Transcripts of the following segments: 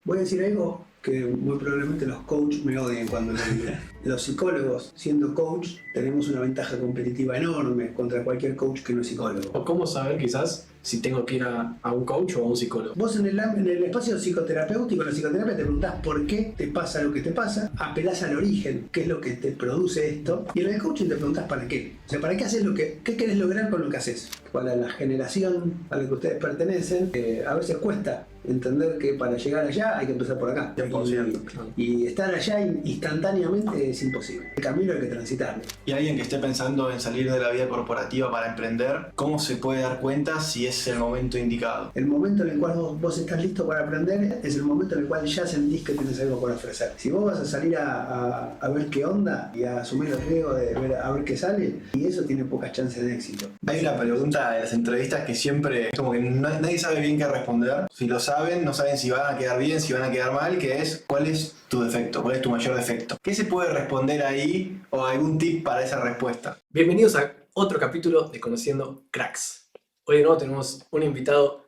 Voy a decir algo que muy probablemente los coaches me odien cuando lo diga. Los psicólogos, siendo coach, tenemos una ventaja competitiva enorme contra cualquier coach que no es psicólogo. O cómo saber quizás si tengo que ir a un coach o a un psicólogo. Vos en el espacio psicoterapéutico, en la psicoterapia te preguntás por qué te pasa lo que te pasa, apelás al origen, qué es lo que te produce esto, y en el coaching te preguntás para qué. O sea, ¿para qué haces qué querés lograr con lo que haces? Para la generación a la que ustedes pertenecen, a veces cuesta entender que para llegar allá hay que empezar por acá. 100%. Y estar allá instantáneamente es imposible. El camino hay que transitarlo. Y alguien que esté pensando en salir de la vida corporativa para emprender, ¿cómo se puede dar cuenta si es el momento indicado? El momento en el cual vos estás listo para aprender es el momento en el cual ya sentís que tenés algo por ofrecer. Si vos vas a salir a ver qué onda y a asumir el riesgo de a ver qué sale, y eso tiene pocas chances de éxito. Hay una pregunta en las entrevistas que siempre como que nadie sabe bien qué responder. Si lo saben, no saben si van a quedar bien, si van a quedar mal, que es ¿cuál es tu defecto? ¿Cuál es tu mayor defecto? ¿Qué se puede responder ahí o algún tip para esa respuesta? Bienvenidos a otro capítulo de Conociendo Cracks. Hoy de nuevo tenemos un invitado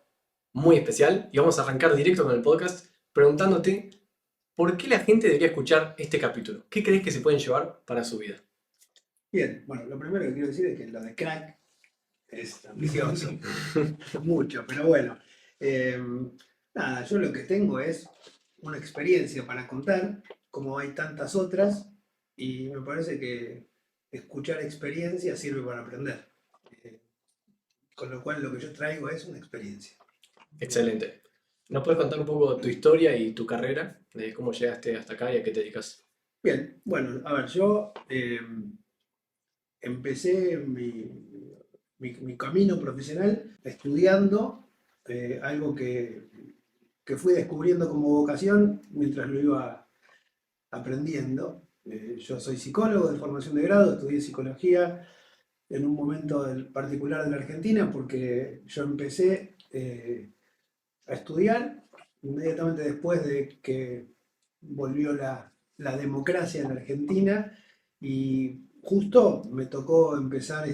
muy especial y vamos a arrancar directo con el podcast preguntándote ¿por qué la gente debería escuchar este capítulo? ¿Qué crees que se pueden llevar para su vida? Bien, bueno, lo primero que quiero decir es que lo de crack es ambicioso, mucho, pero bueno. Nada, yo lo que tengo es una experiencia para contar, como hay tantas otras, y me parece que escuchar experiencias sirve para aprender. Con lo cual lo que yo traigo es una experiencia. Excelente. ¿Nos puedes contar un poco tu historia y tu carrera? De cómo llegaste hasta acá y a qué te dedicas. Bien, bueno, a ver, yo empecé mi camino profesional estudiando algo que fui descubriendo como vocación mientras lo iba aprendiendo. Yo soy psicólogo de formación de grado, estudié psicología en un momento particular de la Argentina porque yo empecé a estudiar inmediatamente después de que volvió la democracia en la Argentina y justo me tocó empezar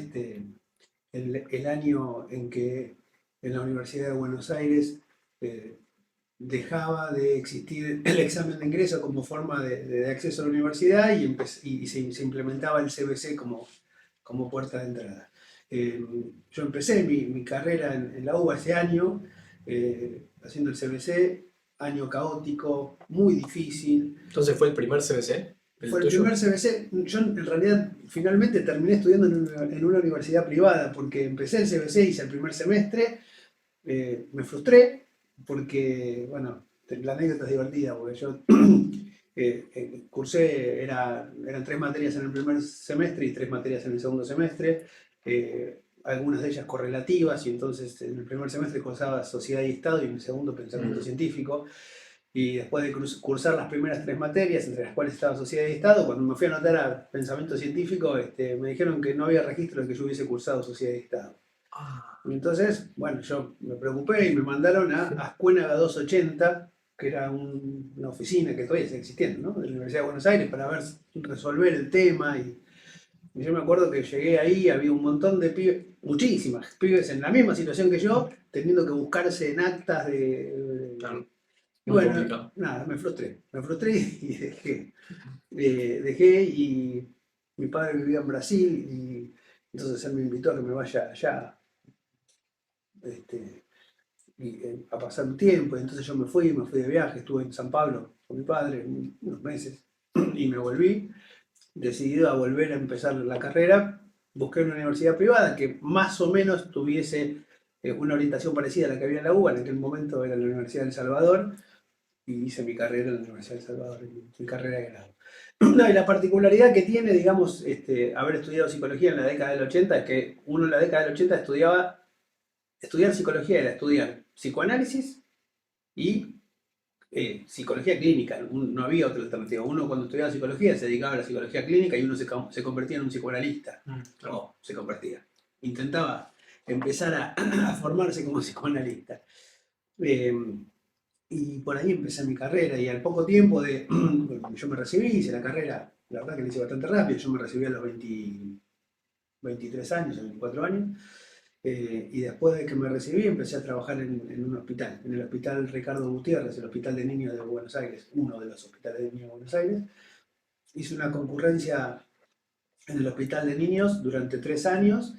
el año en que en la Universidad de Buenos Aires dejaba de existir el examen de ingreso como forma de acceso a la universidad y se implementaba el CBC como puerta de entrada. Yo empecé mi carrera en la UBA ese año, haciendo el CBC, año caótico, muy difícil. Entonces fue el primer CBC. Fue el primer CBC. Yo en realidad finalmente terminé estudiando en una universidad privada porque empecé el CBC, hice el primer semestre, me frustré porque, bueno, la anécdota es divertida porque yo cursé, eran 3 materias en el primer semestre y 3 materias en el segundo semestre, algunas de ellas correlativas, y entonces en el primer semestre cursaba Sociedad y Estado y en el segundo Pensamiento Científico. Y después de cursar las primeras 3 materias, entre las cuales estaba Sociedad y Estado, cuando me fui a anotar a Pensamiento Científico, me dijeron que no había registro de que yo hubiese cursado Sociedad y Estado. Y entonces, bueno, yo me preocupé y me mandaron a Ascuénaga 280, que era una oficina que todavía sigue existiendo, ¿no? De la Universidad de Buenos Aires, para resolver el tema. Y yo me acuerdo que llegué ahí, había un montón de pibes, muchísimas pibes en la misma situación que yo, teniendo que buscarse en actas de Claro. y Muy bueno, complicado. nada, me frustré y dejé y mi padre vivía en Brasil y entonces él me invitó a que me vaya allá a pasar un tiempo, y entonces yo me fui de viaje, estuve en San Pablo con mi padre unos meses y me volví, decidido a volver a empezar la carrera. Busqué una universidad privada que más o menos tuviese una orientación parecida a la que había en la UBA, en aquel momento era la Universidad del Salvador, y hice mi carrera en la Universidad de El Salvador, mi carrera de grado. No, y la particularidad que tiene, digamos, haber estudiado psicología en la década del 80 es que uno en la década del 80 estudiar psicología era estudiar psicoanálisis y psicología clínica, no había otra alternativa. Uno cuando estudiaba psicología se dedicaba a la psicología clínica y uno se convertía en un psicoanalista. Claro. O se convertía. Intentaba empezar a formarse como psicoanalista. Y por ahí empecé mi carrera y al poco tiempo yo me recibí, hice la carrera, la verdad que la hice bastante rápido, yo me recibí a los 23 años, a 24 años. Y después de que me recibí empecé a trabajar en un hospital, en el Hospital Ricardo Gutiérrez, el Hospital de Niños de Buenos Aires, uno de los hospitales de niños de Buenos Aires. Hice una concurrencia en el Hospital de Niños durante 3 años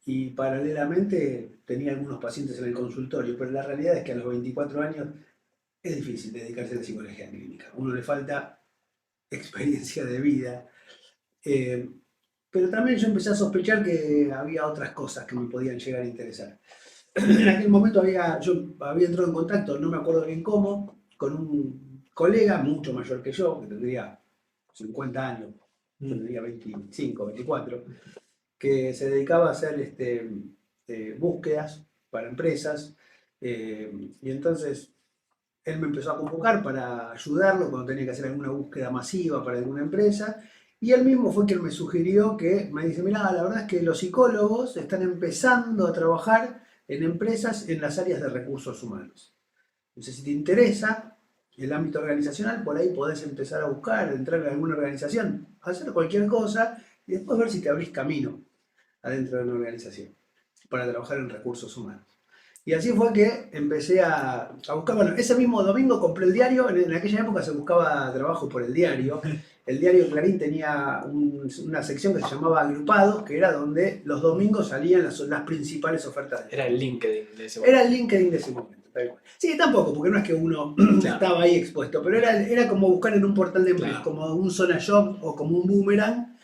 y paralelamente tenía algunos pacientes en el consultorio, pero la realidad es que a los 24 años es difícil dedicarse a la psicología clínica. A uno le falta experiencia de vida. Pero también yo empecé a sospechar que había otras cosas que me podían llegar a interesar. En aquel momento yo había entrado en contacto, no me acuerdo bien cómo, con un colega mucho mayor que yo, que tendría 50 años, yo tendría 25, 24, que se dedicaba a hacer búsquedas para empresas. Y entonces él me empezó a convocar para ayudarlo cuando tenía que hacer alguna búsqueda masiva para alguna empresa. Y él mismo fue quien me sugirió me dice, mira, la verdad es que los psicólogos están empezando a trabajar en empresas en las áreas de recursos humanos. Entonces, si te interesa el ámbito organizacional, por ahí podés empezar a buscar, entrar en alguna organización, hacer cualquier cosa y después ver si te abrís camino adentro de una organización para trabajar en recursos humanos. Y así fue que empecé a buscar, bueno, ese mismo domingo compré el diario, en aquella época se buscaba trabajo por el diario. El diario Clarín tenía una sección que se llamaba Agrupados, que era donde los domingos salían las principales ofertas. Era el LinkedIn de ese momento. Era el LinkedIn de ese momento. Sí, tampoco, porque no es que uno estaba ahí expuesto, pero era como buscar en un portal de empleo, como un Zona Job o como un Boomerang.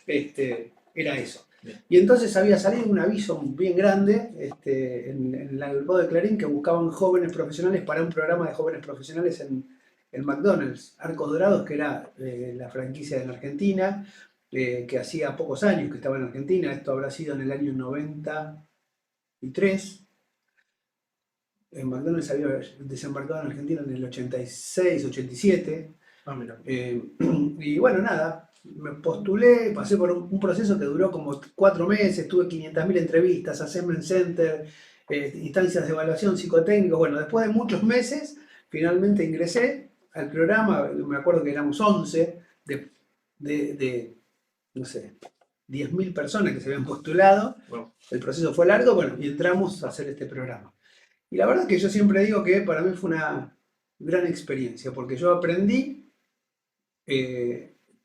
Era eso. Bien. Y entonces había salido un aviso bien grande en el agrupado de Clarín que buscaban jóvenes profesionales para un programa de jóvenes profesionales en McDonald's, Arcos Dorados, que era la franquicia en Argentina, que hacía pocos años que estaba en Argentina. Esto habrá sido en el año 93. McDonald's había desembarcado en Argentina en el 86, 87. Y bueno, nada. Me postulé, pasé por un proceso que duró como 4 meses, tuve 500.000 entrevistas, assessment center, instancias de evaluación psicotécnicos. Bueno, después de muchos meses, finalmente ingresé al programa. Me acuerdo que éramos 11 de no sé, 10.000 personas que se habían postulado. Wow. El proceso fue largo, bueno, y entramos a hacer este programa. Y la verdad es que yo siempre digo que para mí fue una gran experiencia, porque yo aprendí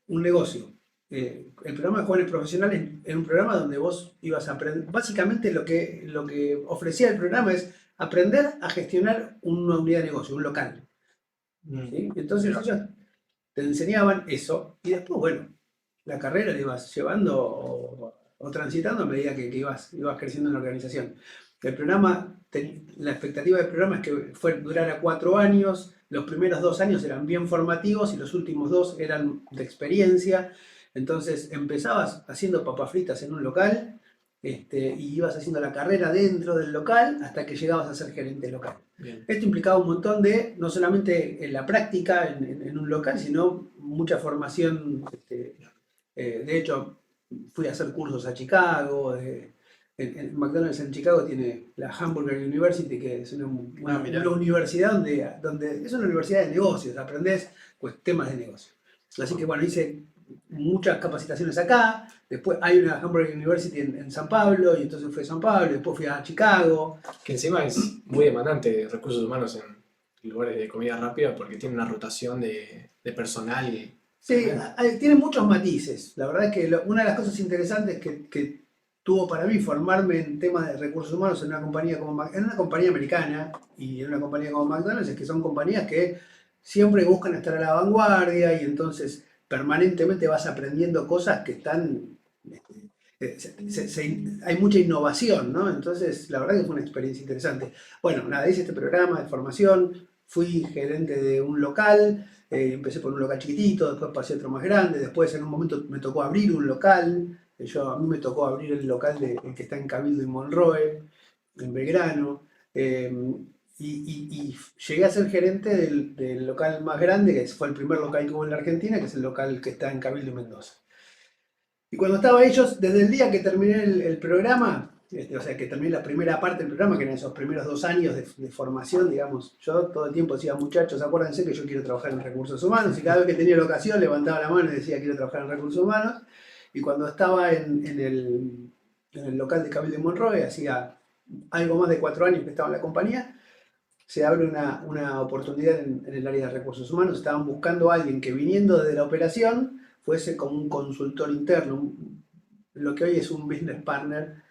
un negocio. El programa de jóvenes profesionales es un programa donde vos ibas a aprender. Básicamente lo que ofrecía el programa es aprender a gestionar una unidad de negocio, un local. ¿Sí? Entonces ellos te enseñaban eso y después, bueno, la carrera la ibas llevando o transitando a medida que ibas creciendo en la organización. El programa, la expectativa del programa es que durara 4 años. Los primeros 2 años eran bien formativos y los últimos 2 eran de experiencia. Entonces empezabas haciendo papas fritas en un local y ibas haciendo la carrera dentro del local hasta que llegabas a ser gerente local. Bien. Esto implicaba un montón no solamente en la práctica en un local, sino mucha formación. De hecho, fui a hacer cursos a Chicago. En McDonald's en Chicago tiene la Hamburger University, que es una universidad donde es una universidad de negocios, aprendés temas de negocio. Así que bueno, hice muchas capacitaciones acá. Después hay una Hamburger University en San Pablo, y entonces fui a San Pablo, después fui a Chicago. Que encima es muy demandante recursos humanos en lugares de comida rápida porque tiene una rotación de personal. Sí, tiene muchos matices. La verdad es que una de las cosas interesantes que tuvo para mí formarme en temas de recursos humanos en una compañía americana y en una compañía como McDonald's es que son compañías que siempre buscan estar a la vanguardia y entonces permanentemente vas aprendiendo cosas que están... hay mucha innovación, ¿no? Entonces, la verdad que fue una experiencia interesante. Bueno, nada, hice este programa de formación, fui gerente de un local, empecé por un local chiquitito, después pasé a otro más grande, después en un momento me tocó abrir un local. A mí me tocó abrir el local el que está en Cabildo y Monroe, en Belgrano, y llegué a ser gerente del local más grande, que fue el primer local que hubo en la Argentina, que es el local que está en Cabildo y Mendoza. Y cuando estaba ellos, desde el día que terminé el programa, o sea, que terminé la primera parte del programa, que eran esos primeros 2 años de formación, digamos, yo todo el tiempo decía, muchachos, acuérdense que yo quiero trabajar en recursos humanos, y cada vez que tenía la ocasión levantaba la mano y decía, quiero trabajar en recursos humanos. Y cuando estaba en en el local de Cabildo de Monroe, hacía algo más de 4 años que estaba en la compañía. Se abre una oportunidad en el área de recursos humanos. Estaban buscando a alguien que viniendo desde la operación fuese como un consultor interno, lo que hoy es un business partner,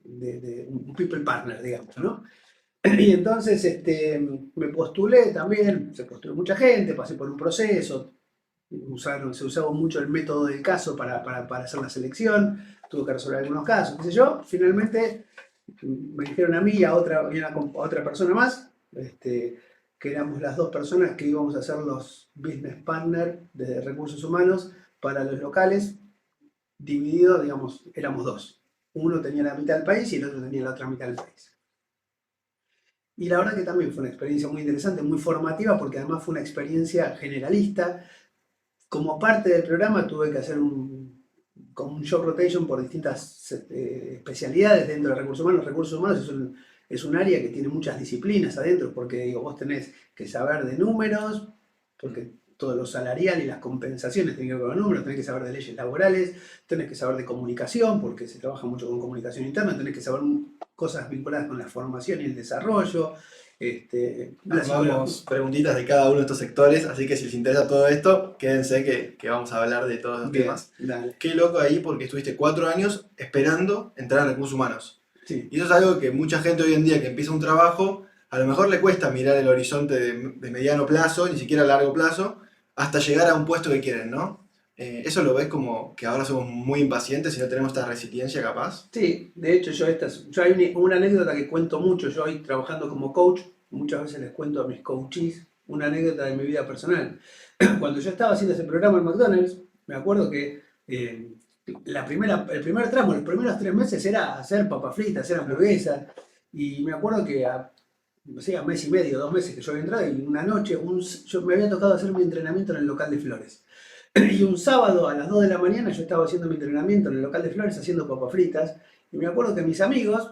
un people partner, digamos, ¿no? Y entonces me postulé también, se postuló mucha gente, pasé por un proceso, se usaba mucho el método del caso para hacer la selección, tuve que resolver algunos casos, qué sé yo. Finalmente me dijeron a mí y a otra persona más, que éramos las 2 personas que íbamos a ser los business partners de recursos humanos para los locales, divididos, digamos, éramos 2. Uno tenía la mitad del país y el otro tenía la otra mitad del país. Y la verdad que también fue una experiencia muy interesante, muy formativa, porque además fue una experiencia generalista. Como parte del programa tuve que hacer como un job rotation por distintas especialidades dentro de recursos humanos. Recursos humanos es un área que tiene muchas disciplinas adentro, porque digo, vos tenés que saber de números, porque todo lo salarial y las compensaciones tienen que ver con los números, tenés que saber de leyes laborales, tenés que saber de comunicación, porque se trabaja mucho con comunicación interna, tenés que saber cosas vinculadas con la formación y el desarrollo. Vamos preguntitas de cada uno de estos sectores, así que si les interesa todo esto, quédense que vamos a hablar de todos los Bien, temas. dale. Qué loco ahí porque estuviste 4 años esperando entrar a recursos humanos. Sí. Y eso es algo que mucha gente hoy en día que empieza un trabajo, a lo mejor le cuesta mirar el horizonte de mediano plazo, ni siquiera a largo plazo, hasta llegar a un puesto que quieren, ¿no? ¿Eso lo ves como que ahora somos muy impacientes y no tenemos esta resiliencia capaz? Sí, de hecho yo hay una anécdota que cuento mucho, yo hoy trabajando como coach, muchas veces les cuento a mis coaches una anécdota de mi vida personal. Cuando yo estaba haciendo ese programa en McDonald's, me acuerdo que el primer tramo, los primeros 3 meses era hacer papas fritas, hacer hamburguesas, y me acuerdo que no sé, a mes y medio, 2 meses que yo había entrado, y una noche yo me había tocado hacer mi entrenamiento en el local de Flores. Y un sábado a las 2 de la mañana yo estaba haciendo mi entrenamiento en el local de Flores haciendo papas fritas. Y me acuerdo que mis amigos,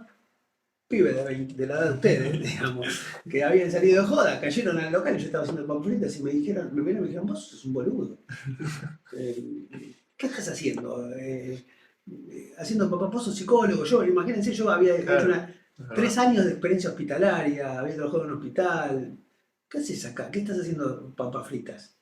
pibes de la edad de ustedes, digamos, que habían salido de joda, cayeron al local y yo estaba haciendo papas fritas y me vieron y me dijeron, vos sos un boludo. ¿Qué estás haciendo? Haciendo papas, vos sos psicólogo. Yo, imagínense, yo había hecho 3 años de experiencia hospitalaria, había trabajado en un hospital. ¿Qué haces acá? ¿Qué estás haciendo papas fritas?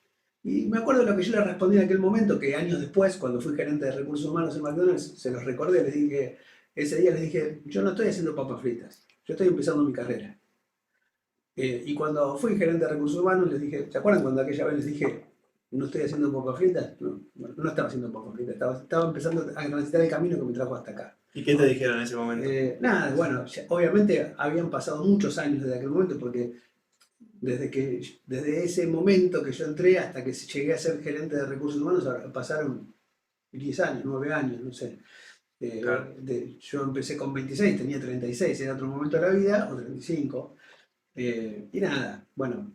Y me acuerdo de lo que yo le respondí en aquel momento, que años después, cuando fui gerente de recursos humanos en McDonald's, se los recordé, les dije, ese día les dije, yo no estoy haciendo papas fritas, yo estoy empezando mi carrera. Y cuando fui gerente de recursos humanos, les dije, ¿se acuerdan cuando aquella vez les dije, no estoy haciendo papas fritas? No, bueno, no estaba haciendo papas fritas, estaba empezando a transitar el camino que me trajo hasta acá. ¿Y qué te dijeron en ese momento? Nada, bueno, obviamente habían pasado muchos años desde aquel momento, porque desde ese momento que yo entré hasta que llegué a ser gerente de recursos humanos, pasaron 10 años, 9 años, no sé. Claro. Yo empecé con 26, tenía 36, era otro momento de la vida, o 35. Y nada, bueno,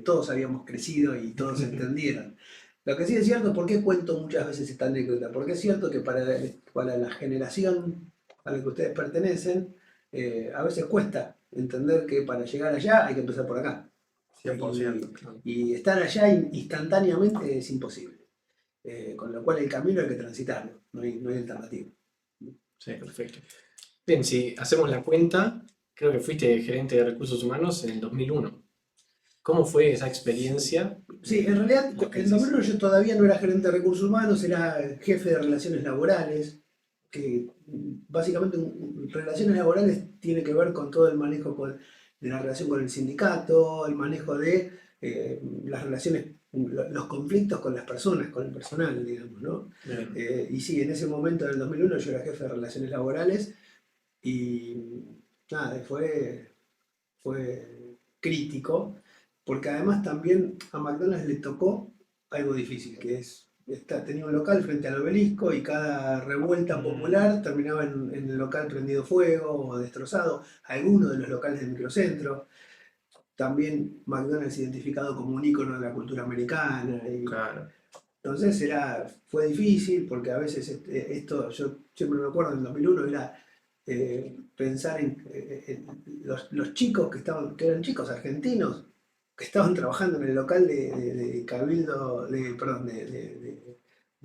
todos habíamos crecido y todos entendieron. Lo que sí es cierto, ¿por qué cuento muchas veces esta anécdota? Porque es cierto que para la generación a la que ustedes pertenecen, a veces cuesta entender que para llegar allá hay que empezar por acá. 100%. Y estar allá instantáneamente es imposible. Con lo cual el camino hay que transitarlo, no hay alternativa. Sí, perfecto. Bien, si hacemos la cuenta, creo que fuiste gerente de recursos humanos en el 2001. ¿Cómo fue esa experiencia? Sí, en realidad en 2001 yo todavía no era gerente de recursos humanos, era jefe de relaciones laborales, que básicamente relaciones laborales tiene que ver con todo el manejo de la relación con el sindicato, el manejo de las relaciones, los conflictos con las personas, con el personal, digamos, ¿no? Y sí, en ese momento, en el 2001, yo era jefe de relaciones laborales y nada, fue crítico, porque además también a McDonald's le tocó algo difícil, que es, tenía un local frente al obelisco y cada revuelta popular terminaba en el local prendido fuego o destrozado, algunos de los locales del microcentro. También McDonald's identificado como un ícono de la cultura americana. Claro. Entonces fue difícil porque a veces esto, yo siempre me acuerdo en el 2001, era pensar en los chicos que eran chicos argentinos, que estaban trabajando en el local de Cabildo, de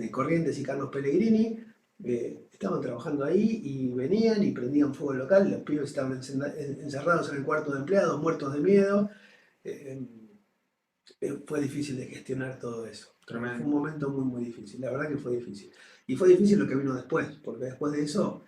Corrientes y Carlos Pellegrini, estaban trabajando ahí y venían y prendían fuego al local, los pibes estaban encerrados en el cuarto de empleados, muertos de miedo. Eh, Fue difícil de gestionar todo eso. Fue Tremendo. un momento muy, muy difícil, la verdad que fue difícil. Y fue difícil lo que vino después, porque después de eso,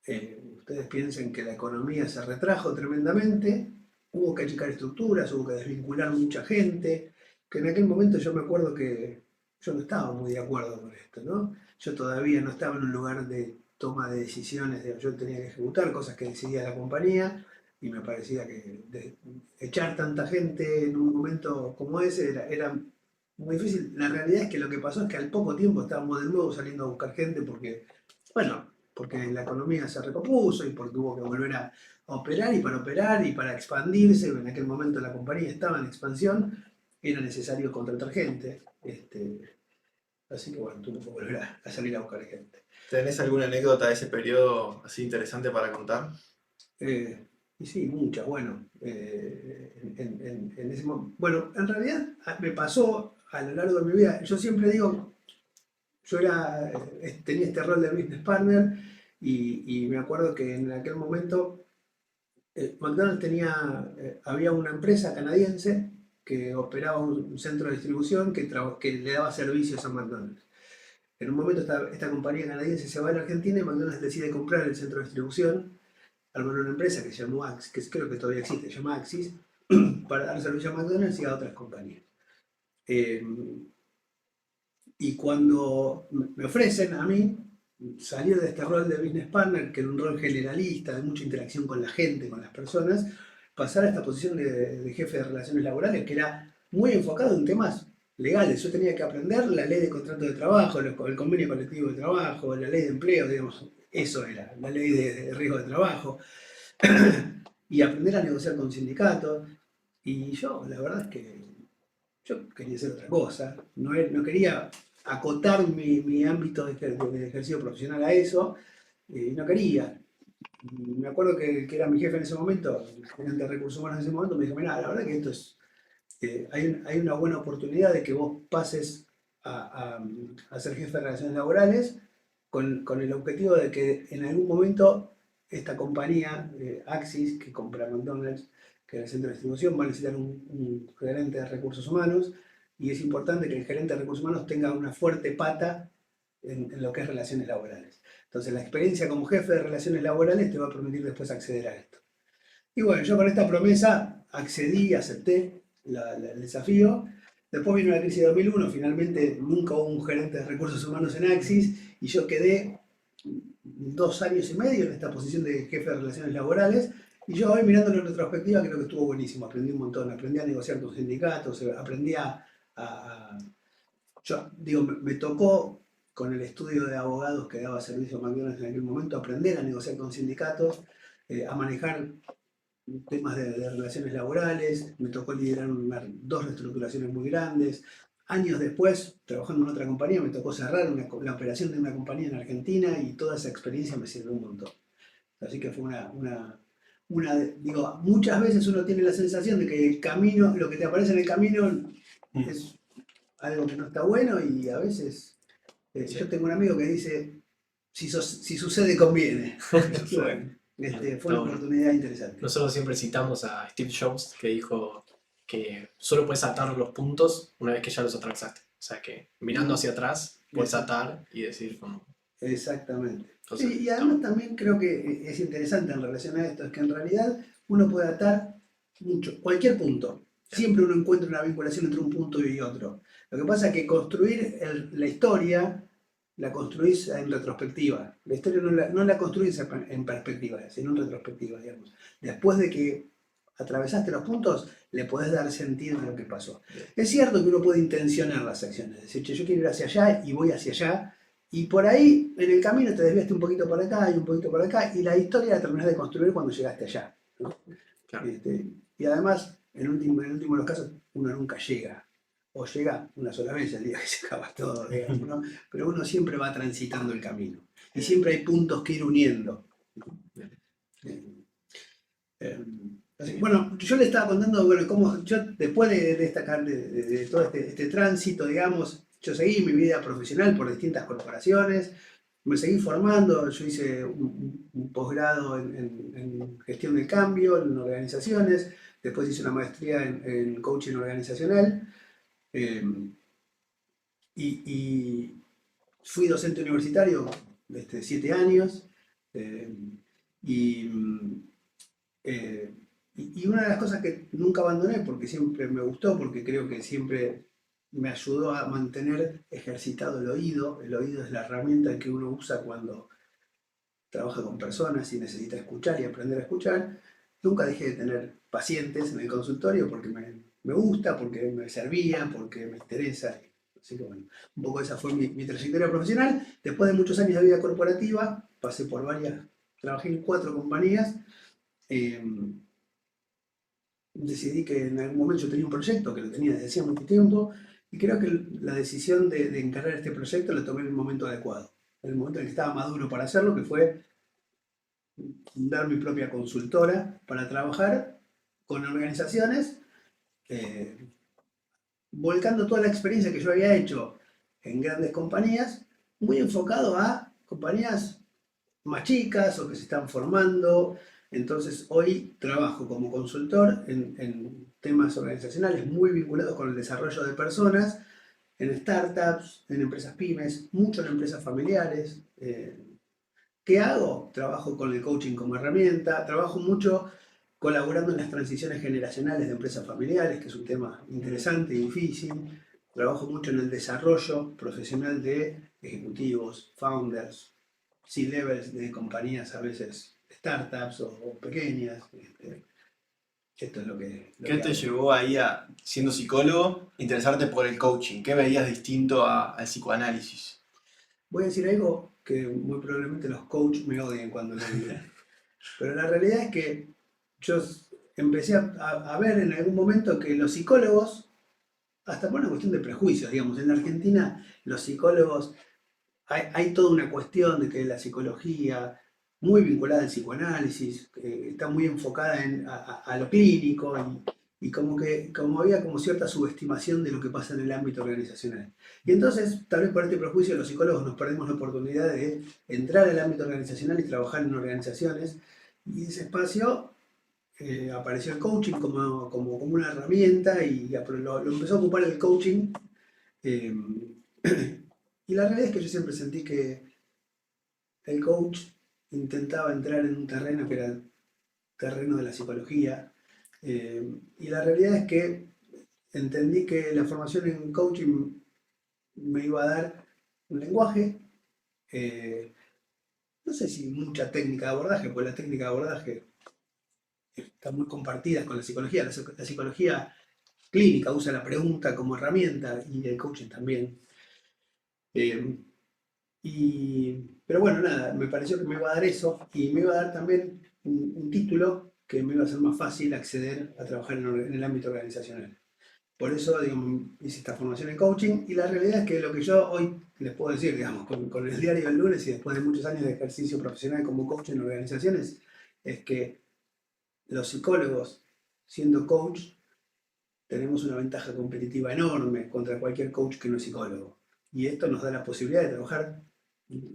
ustedes piensen que la economía se retrajo tremendamente, hubo que achicar estructuras, hubo que desvincular mucha gente, que en aquel momento yo me acuerdo que yo no estaba muy de acuerdo con esto, ¿no? Yo todavía no estaba en un lugar de toma de decisiones, yo tenía que ejecutar cosas que decidía la compañía y me parecía que echar tanta gente en un momento como ese era muy difícil. La realidad es que lo que pasó es que al poco tiempo estábamos de nuevo saliendo a buscar gente porque, bueno, porque la economía se recompuso y porque hubo que volver a operar y para expandirse. En aquel momento la compañía estaba en expansión, era necesario contratar gente. Así que bueno, tuve que volver a salir a buscar gente. ¿Tenés alguna anécdota de ese periodo así interesante para contar? Y sí, muchas, bueno, en ese bueno, en realidad me pasó a lo largo de mi vida, yo siempre digo, yo tenía este rol de business partner y me acuerdo que en aquel momento McDonald's había una empresa canadiense que operaba un centro de distribución que le daba servicios a McDonald's. En un momento esta compañía canadiense se va a la Argentina y McDonald's decide comprar el centro de distribución, armar una empresa que se llamó Axis, que creo que todavía existe, se llama Axis, para dar servicio a McDonald's y a otras compañías. Eh, y cuando me ofrecen a mí salir de este rol de business partner, que era un rol generalista, de mucha interacción con la gente, con las personas, pasar a esta posición de jefe de relaciones laborales, que era muy enfocado en temas legales. Yo tenía que aprender la ley de contrato de trabajo, el convenio colectivo de trabajo, la ley de empleo, digamos, eso era, la ley de riesgo de trabajo, y aprender a negociar con sindicatos. Y yo, la verdad es que yo quería hacer otra cosa, no quería acotar mi ámbito de ejercicio profesional a eso, y no quería. Y me acuerdo que era mi jefe en ese momento, el gerente de recursos humanos en ese momento, me dijo, mira, la verdad que esto es, hay una buena oportunidad de que vos pases a ser jefe de relaciones laborales con el objetivo de que en algún momento esta compañía, Axis, que compra McDonald's, que era el centro de distribución, va a necesitar un gerente de recursos humanos y es importante que el gerente de recursos humanos tenga una fuerte pata en lo que es relaciones laborales. Entonces la experiencia como jefe de relaciones laborales te va a permitir después acceder a esto. Y bueno, yo con esta promesa accedí, acepté el desafío. Después vino la crisis de 2001, finalmente nunca hubo un gerente de recursos humanos en Axis y yo quedé 2 años y medio en esta posición de jefe de relaciones laborales. Y yo hoy mirándolo en retrospectiva creo que estuvo buenísimo, aprendí un montón, aprendí a negociar con sindicatos, aprendí yo digo, me tocó con el estudio de abogados que daba servicio a McDonald's en aquel momento, aprender a negociar con sindicatos, a manejar temas de relaciones laborales, me tocó liderar 2 reestructuraciones muy grandes. Años después, trabajando en otra compañía, me tocó cerrar la operación de una compañía en Argentina y toda esa experiencia me sirvió un montón. Así que fue digo, muchas veces uno tiene la sensación de que el camino, lo que te aparece en el camino es algo que no está bueno y a veces yo tengo un amigo que dice, si sucede conviene. Y bueno, fue una oportunidad interesante. Nosotros siempre citamos a Steve Jobs que dijo que solo puedes atar los puntos una vez que ya los atravesaste. O sea que mirando hacia atrás puedes atar y decir como... Exactamente. Entonces, Sí, y además también creo que es interesante en relación a esto, es que en realidad uno puede atar cualquier punto. Siempre uno encuentra una vinculación entre un punto y otro. Lo que pasa es que construir la historia la construís en retrospectiva. La historia no la construís en perspectiva, sino en retrospectiva, digamos. Después de que atravesaste los puntos, le podés dar sentido a lo que pasó. Es cierto que uno puede intencionar las acciones, decir, che, yo quiero ir hacia allá y voy hacia allá, y por ahí en el camino te desviaste un poquito para acá y un poquito para acá, y la historia la terminás de construir cuando llegaste allá, ¿no? Claro. Y además, en el último de los casos, uno nunca llega. O llega una sola vez el día que se acaba todo, digamos, ¿no? Pero uno siempre va transitando el camino. Y siempre hay puntos que ir uniendo. Bueno, yo le estaba contando, bueno, cómo yo después de todo este tránsito, digamos, yo seguí mi vida profesional por distintas corporaciones. me seguí formando, yo hice un posgrado en gestión del cambio, en organizaciones, después hice una maestría en coaching organizacional eh, y fui docente universitario desde 7 años eh, y, eh, y una de las cosas que nunca abandoné, porque siempre me gustó, porque creo que siempre me ayudó a mantener ejercitado el oído es la herramienta que uno usa cuando trabaja con personas y necesita escuchar y aprender a escuchar. Nunca dejé de tener pacientes en el consultorio porque me gusta, porque me servía, porque me interesa. Así que bueno, un poco esa fue mi trayectoria profesional. Después de muchos años de vida corporativa, pasé por trabajé en 4 compañías. eh, Decidí que en algún momento yo tenía un proyecto que lo tenía desde hacía mucho tiempo y creo que la decisión de encargar este proyecto la tomé en el momento adecuado, en el momento en el que estaba maduro para hacerlo, que fue fundar mi propia consultora para trabajar con organizaciones, eh, volcando toda la experiencia que yo había hecho en grandes compañías, muy enfocado a compañías más chicas o que se están formando. Entonces hoy trabajo como consultor en temas organizacionales muy vinculados con el desarrollo de personas, en startups, en empresas pymes, mucho en empresas familiares. ¿Qué hago? Trabajo con el coaching como herramienta, trabajo mucho colaborando en las transiciones generacionales de empresas familiares, que es un tema interesante y difícil. Trabajo mucho en el desarrollo profesional de ejecutivos, founders, C-levels de compañías, a veces startups o pequeñas. Esto es lo ¿Qué que te hago. llevó ahí a, siendo psicólogo, interesarte por el coaching? ¿Qué veías distinto al psicoanálisis? Voy a decir algo que muy probablemente los coaches me odien cuando lo diga. Pero la realidad es que yo empecé a ver en algún momento que los psicólogos, hasta por una cuestión de prejuicios, digamos, en la Argentina los psicólogos, hay toda una cuestión de que la psicología, muy vinculada al psicoanálisis, está muy enfocada a lo clínico y como había como cierta subestimación de lo que pasa en el ámbito organizacional. Y entonces, tal vez por este prejuicio, los psicólogos nos perdemos la oportunidad de entrar al ámbito organizacional y trabajar en organizaciones. Y ese espacio apareció el coaching como una herramienta y lo empezó a ocupar el coaching. eh, y la realidad es que yo siempre sentí que el coach intentaba entrar en un terreno que era el terreno de la psicología. Y la realidad es que entendí que la formación en coaching me iba a dar un lenguaje, eh, no sé si mucha técnica de abordaje, porque la técnica de abordaje está muy compartida con la psicología. La psicología clínica usa la pregunta como herramienta y el coaching también. Eh, pero bueno, nada, me pareció que me iba a dar eso y me iba a dar también un título que me iba a hacer más fácil acceder a trabajar en el ámbito organizacional. Por eso, digamos, hice esta formación en coaching y la realidad es que lo que yo hoy les puedo decir, digamos, con el diario del lunes y después de muchos años de ejercicio profesional como coach en organizaciones, es que los psicólogos, siendo coach, tenemos una ventaja competitiva enorme contra cualquier coach que no es psicólogo. Y esto nos da la posibilidad de trabajar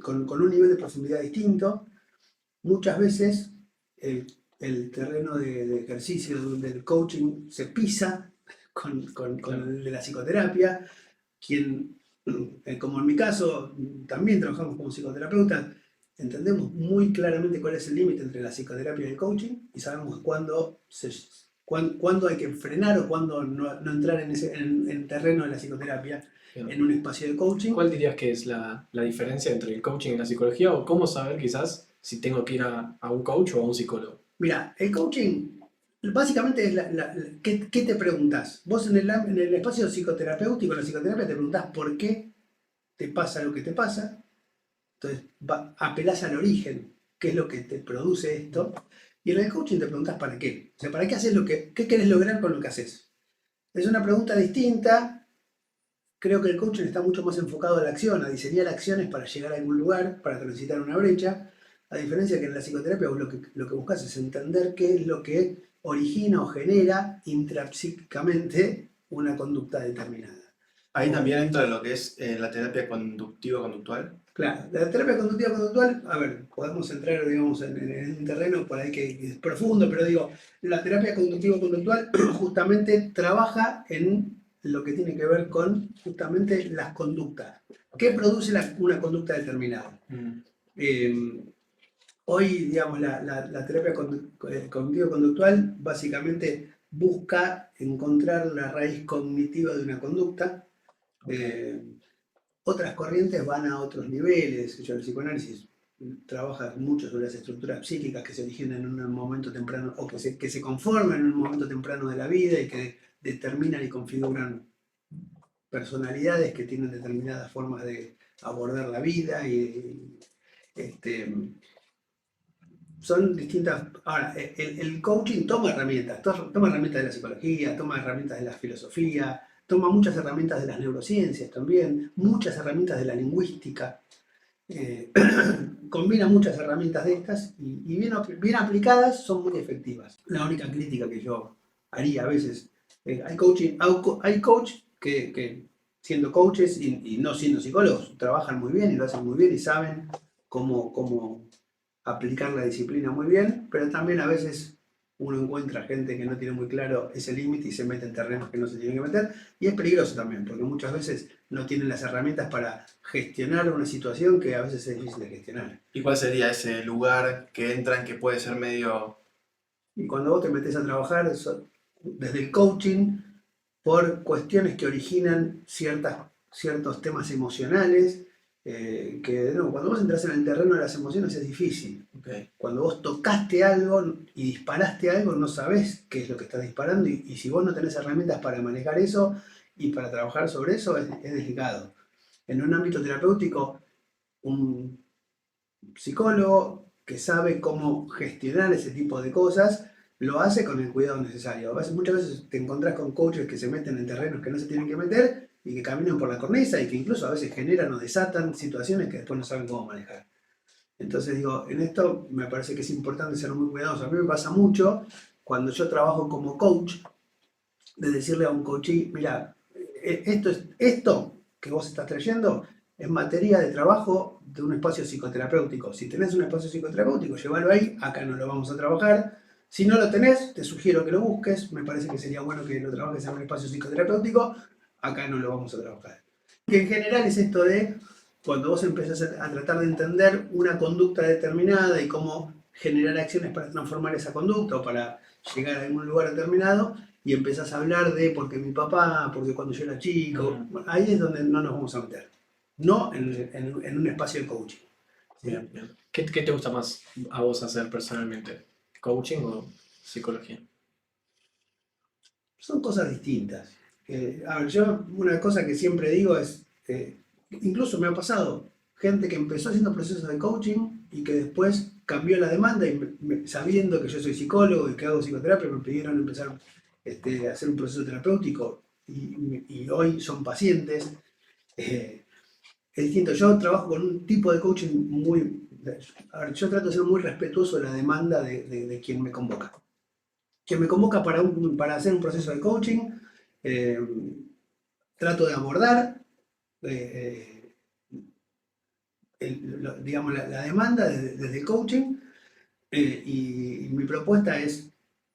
con un nivel de profundidad distinto. Muchas veces el terreno de ejercicio del coaching se pisa con el de la psicoterapia. Quien, como en mi caso, también trabajamos como psicoterapeutas, entendemos muy claramente cuál es el límite entre la psicoterapia y el coaching y sabemos cuándo hay que frenar o cuándo no entrar en el terreno de la psicoterapia Bien. en un espacio de coaching. ¿Cuál dirías que es la diferencia entre el coaching y la psicología? ¿O cómo saber quizás si tengo que ir a un coach o a un psicólogo? Mira, el coaching básicamente es ¿qué te preguntas? Vos en el espacio psicoterapéutico, en la psicoterapia te preguntás por qué te pasa lo que te pasa. Entonces apelás al origen, qué es lo que te produce esto. Y en el coaching te preguntás para qué. O sea, ¿para qué haces qué querés lograr con lo que haces? Es una pregunta distinta. Creo que el coaching está mucho más enfocado a la acción, a diseñar acciones para llegar a algún lugar, para transitar una brecha. A diferencia que en la psicoterapia vos lo que buscas es entender qué es lo que origina o genera intrapsíquicamente una conducta determinada. Ahí también entra lo que es la terapia conductivo-conductual. Claro, la terapia conductiva conductual, a ver, podemos entrar, digamos, en un terreno por ahí que es profundo, pero digo, la terapia conductivo conductual justamente trabaja en lo que tiene que ver con justamente las conductas. ¿Qué produce una conducta determinada? Eh, Hoy, digamos, la terapia cognitivo-conductual básicamente busca encontrar la raíz cognitiva de una conducta. Eh, Otras corrientes van a otros niveles. El psicoanálisis trabaja mucho sobre las estructuras psíquicas que se originan en un momento temprano o que se conforman en un momento temprano de la vida y que determinan y configuran personalidades que tienen determinadas formas de abordar la vida y este, son distintas. Ahora, el coaching toma herramientas, toma herramientas de la psicología, toma herramientas de la filosofía, toma muchas herramientas de las neurociencias también, muchas herramientas de la lingüística. Combina muchas herramientas de estas y bien aplicadas son muy efectivas. La única crítica que yo haría a veces, hay coach que siendo coaches y no siendo psicólogos, trabajan muy bien y lo hacen muy bien y saben cómo aplicar la disciplina muy bien, pero también a veces uno encuentra gente que no tiene muy claro ese límite y se mete en terrenos que no se tienen que meter, y es peligroso también, porque muchas veces no tienen las herramientas para gestionar una situación que a veces es difícil de gestionar. ¿Y cuál sería ese lugar que entran que puede ser medio... Y cuando vos te metés a trabajar desde el coaching, por cuestiones que originan ciertos temas emocionales, cuando vos entras en el terreno de las emociones es difícil. Okay. Cuando vos tocaste algo y disparaste algo, no sabés qué es lo que estás disparando y si vos no tenés herramientas para manejar eso y para trabajar sobre eso, es delicado. En un ámbito terapéutico, un psicólogo que sabe cómo gestionar ese tipo de cosas, lo hace con el cuidado necesario. Muchas veces te encontrás con coaches que se meten en terrenos que no se tienen que meter y que caminan por la cornisa y que incluso a veces generan o desatan situaciones que después no saben cómo manejar. Entonces digo, en esto me parece que es importante ser muy cuidadoso. A mí me pasa mucho cuando yo trabajo como coach, de decirle a un coachee, mira, esto que vos estás trayendo es materia de trabajo de un espacio psicoterapéutico. Si tenés un espacio psicoterapéutico, llévalo ahí, acá no lo vamos a trabajar. Si no lo tenés, te sugiero que lo busques, me parece que sería bueno que lo trabajes en un espacio psicoterapéutico, acá no lo vamos a trabajar. Que en general es esto de cuando vos empezás a tratar de entender una conducta determinada y cómo generar acciones para transformar esa conducta o para llegar a algún lugar determinado, y empezás a hablar de porque mi papá, porque cuando yo era chico, bueno, ahí es donde no nos vamos a meter, no en un espacio de coaching. ¿Sí? Bien, bien. ¿Qué te gusta más a vos hacer personalmente? ¿Coaching o psicología? Son cosas distintas. A ver, yo una cosa que siempre digo es, incluso me ha pasado, gente que empezó haciendo procesos de coaching y que después cambió la demanda y sabiendo que yo soy psicólogo y que hago psicoterapia, me pidieron empezar a hacer un proceso terapéutico y hoy son pacientes. Es distinto, yo trabajo con un tipo de coaching muy... A ver, yo trato de ser muy respetuoso de la demanda de quien me convoca. Quien me convoca para hacer un proceso de coaching, trato de abordar digamos, la demanda desde el coaching, y mi propuesta es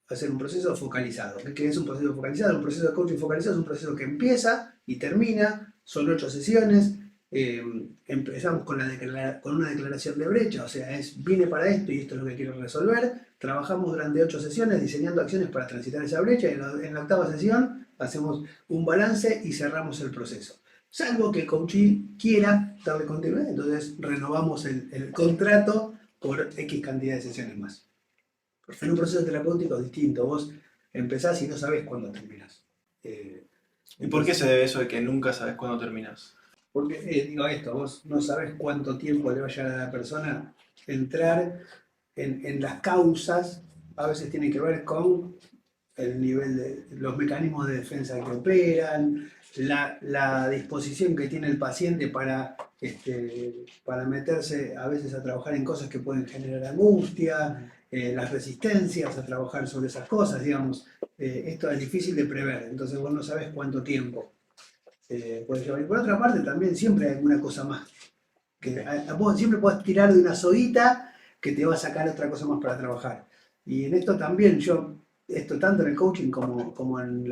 hacer un proceso focalizado. ¿Qué es un proceso focalizado? Un proceso de coaching focalizado es un proceso que empieza y termina, son 8 sesiones. Empezamos con una declaración de brecha, o sea, vine para esto y esto es lo que quiero resolver. Trabajamos durante 8 sesiones diseñando acciones para transitar esa brecha y en la octava sesión hacemos un balance y cerramos el proceso. Salvo que el coachee quiera darle continuidad, entonces renovamos el contrato por X cantidad de sesiones más. En un proceso terapéutico es distinto, vos empezás y no sabés cuándo terminás. ¿Y por qué se debe eso de que nunca sabes cuándo terminas? Porque, digo esto, vos no sabés cuánto tiempo le va a llevar a la persona entrar en las causas, a veces tiene que ver con el nivel de los mecanismos de defensa que operan, la disposición que tiene el paciente para meterse a veces a trabajar en cosas que pueden generar angustia, las resistencias a trabajar sobre esas cosas, digamos. Esto es difícil de prever, entonces vos no sabés cuánto tiempo. puede llevar. Y por otra parte, también siempre hay alguna cosa más. Vos siempre podés tirar de una soguita que te va a sacar otra cosa más para trabajar. Y en esto también, esto tanto en el coaching como en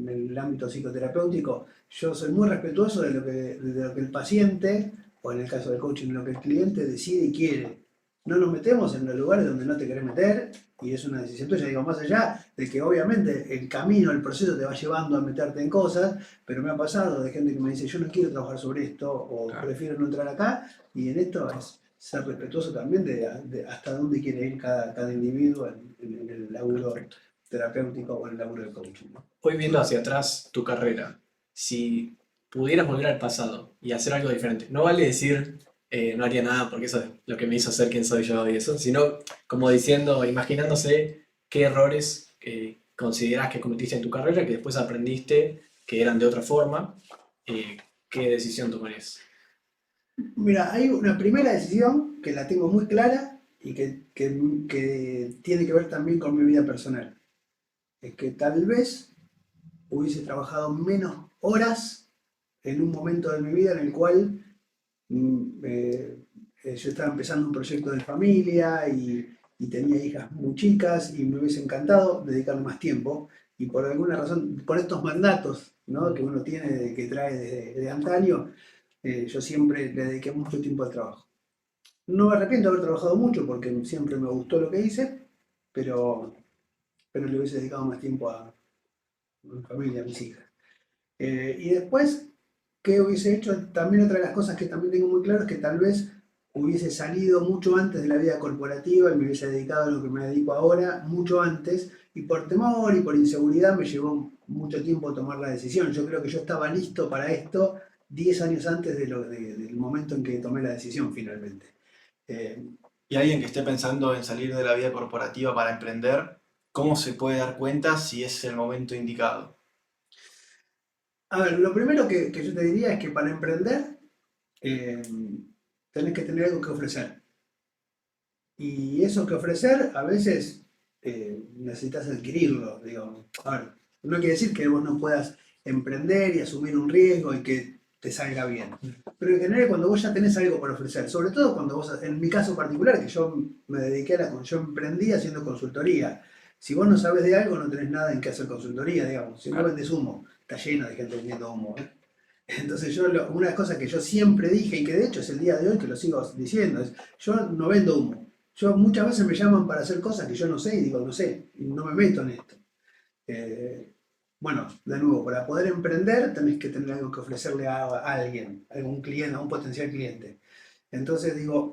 el ámbito psicoterapéutico, yo soy muy respetuoso de lo que el paciente, o en el caso del coaching, lo que el cliente decide y quiere. No nos metemos en los lugares donde no te querés meter, y es una decisión tuya, digo, más allá de que obviamente el camino, el proceso te va llevando a meterte en cosas, pero me ha pasado de gente que me dice, yo no quiero trabajar sobre esto, o Claro. prefiero no entrar acá, y en esto es ser respetuoso también de hasta dónde quiere ir cada individuo en el laburo Perfecto. terapéutico o en el laburo de coaching, ¿no? Hoy viendo hacia atrás tu carrera, si pudieras volver al pasado y hacer algo diferente, no vale decir no haría nada porque eso es lo que me hizo ser quien soy yo y eso, sino como diciendo, imaginándose qué errores considerás que cometiste en tu carrera que después aprendiste que eran de otra forma, ¿qué decisión tomarías? Mira, hay una primera decisión que la tengo muy clara y que tiene que ver también con mi vida personal. Es que tal vez hubiese trabajado menos horas en un momento de mi vida en el cual yo estaba empezando un proyecto de familia y tenía hijas muy chicas y me hubiese encantado dedicarle más tiempo. Y por alguna razón, por estos mandatos, ¿no?, que uno tiene, que trae de antaño, yo siempre le dediqué mucho tiempo al trabajo. No me arrepiento de haber trabajado mucho porque siempre me gustó lo que hice, pero le hubiese dedicado más tiempo a mi familia, a mis hijas. Y después, ¿qué hubiese hecho? También otra de las cosas que también tengo muy claro es que tal vez hubiese salido mucho antes de la vida corporativa y me hubiese dedicado a lo que me dedico ahora, mucho antes, y por temor y por inseguridad me llevó mucho tiempo tomar la decisión. Yo creo que yo estaba listo para esto 10 años antes del momento en que tomé la decisión finalmente. Eh, Y alguien que esté pensando en salir de la vida corporativa para emprender, ¿cómo se puede dar cuenta si es el momento indicado? a ver, lo primero que yo te diría es que para emprender eh, tenés que tener algo que ofrecer. Y eso que ofrecer a veces necesitas adquirirlo, digo. A ver, no quiere decir que vos no puedas emprender y asumir un riesgo y que te salga bien. Pero en general cuando vos ya tenés algo por ofrecer, sobre todo cuando vos, en mi caso particular, que yo me dediqué yo emprendí haciendo consultoría. Si vos no sabes de algo, no tenés nada en qué hacer consultoría, digamos. Si no Claro. vendes humo, está lleno de gente vendiendo humo, ¿eh? Entonces una de las cosas que yo siempre dije y que de hecho es el día de hoy que lo sigo diciendo es, yo no vendo humo. Yo muchas veces me llaman para hacer cosas que yo no sé y digo, no sé, y no me meto en esto. Eh, bueno, de nuevo, para poder emprender tenés que tener algo que ofrecerle a alguien, a algún cliente, a un potencial cliente. Entonces digo,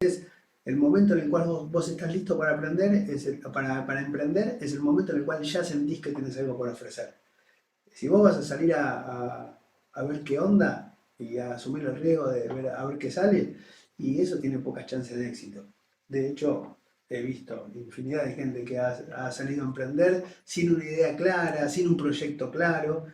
el momento en el cual vos estás listo para aprender, para emprender, es el momento en el cual ya sentís que tenés algo por ofrecer. Si vos vas a salir a ver qué onda y a asumir el riesgo de ver, a ver qué sale, y eso tiene pocas chances de éxito. De hecho, he visto infinidad de gente que ha salido a emprender sin una idea clara, sin un proyecto claro,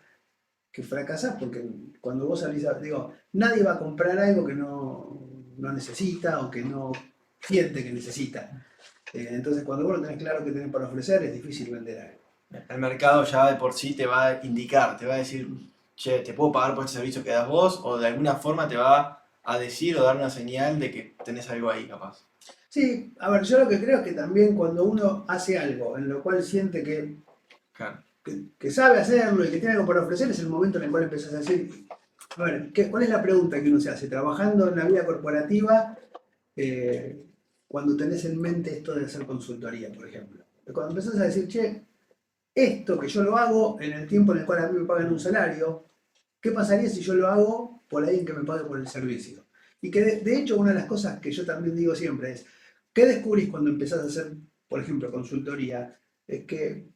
que fracasás porque cuando vos salís digo, nadie va a comprar algo que no necesita o que no siente que necesita. Entonces, cuando vos no tenés claro qué tenés para ofrecer, es difícil vender algo. El mercado ya de por sí te va a indicar, te va a decir, che, ¿te puedo pagar por este servicio que das vos? O de alguna forma te va a decir o dar una señal de que tenés algo ahí, capaz. Sí, a ver, yo lo que creo es que también cuando uno hace algo en lo cual siente Claro. que sabe hacerlo y que tiene algo para ofrecer, es el momento en el cual empezás a decir, a ver, ¿cuál es la pregunta que uno se hace? Trabajando en la vida corporativa, eh, cuando tenés en mente esto de hacer consultoría, por ejemplo. Cuando empezás a decir, che, esto que yo lo hago en el tiempo en el cual a mí me pagan un salario, ¿qué pasaría si yo lo hago por alguien que me pague por el servicio? Y que de hecho una de las cosas que yo también digo siempre es, ¿qué descubrís cuando empezás a hacer, por ejemplo, consultoría? Es que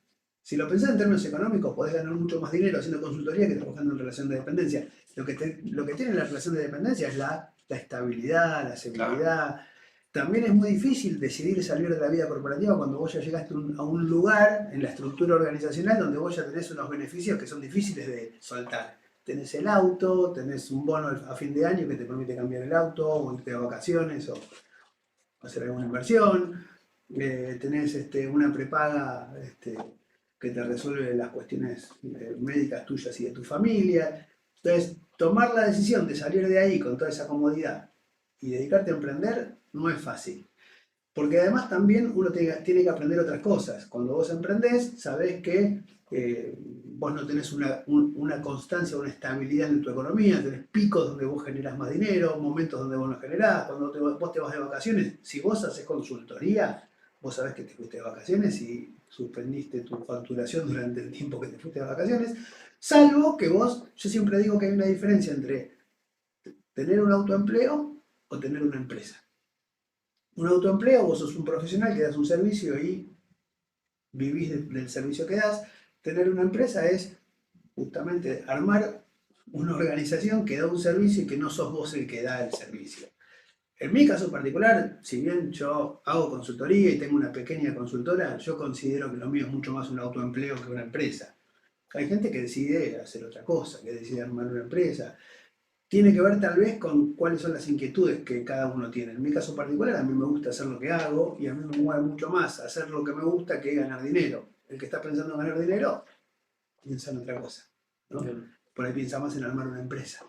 si lo pensás en términos económicos, podés ganar mucho más dinero haciendo consultoría que trabajando en relación de dependencia. Lo que tiene la relación de dependencia es la estabilidad, la seguridad. También es muy difícil decidir salir de la vida corporativa cuando vos ya llegaste a un lugar en la estructura organizacional donde vos ya tenés unos beneficios que son difíciles de soltar. Tenés el auto, tenés un bono a fin de año que te permite cambiar el auto, o irte de vacaciones, o hacer alguna inversión. Tenés una prepaga que te resuelve las cuestiones médicas tuyas y de tu familia. Entonces, tomar la decisión de salir de ahí con toda esa comodidad y dedicarte a emprender no es fácil. Porque además también uno tiene que aprender otras cosas. Cuando vos emprendés, sabés que vos no tenés una constancia, una estabilidad en tu economía, tenés picos donde vos generás más dinero, momentos donde vos no generás, cuando vos te vas de vacaciones. Si vos haces consultoría, vos sabés que te fuiste de vacaciones y suspendiste tu facturación durante el tiempo que te fuiste de vacaciones, salvo que yo siempre digo que hay una diferencia entre tener un autoempleo o tener una empresa. Un autoempleo, vos sos un profesional que das un servicio y vivís del servicio que das. Tener una empresa es justamente armar una organización que da un servicio y que no sos vos el que da el servicio. En mi caso particular, si bien yo hago consultoría y tengo una pequeña consultora, yo considero que lo mío es mucho más un autoempleo que una empresa. Hay gente que decide hacer otra cosa, que decide armar una empresa. Tiene que ver tal vez con cuáles son las inquietudes que cada uno tiene. En mi caso particular, a mí me gusta hacer lo que hago y a mí me mueve mucho más hacer lo que me gusta que ganar dinero. El que está pensando en ganar dinero, piensa en otra cosa, ¿no? Por ahí piensa más en armar una empresa.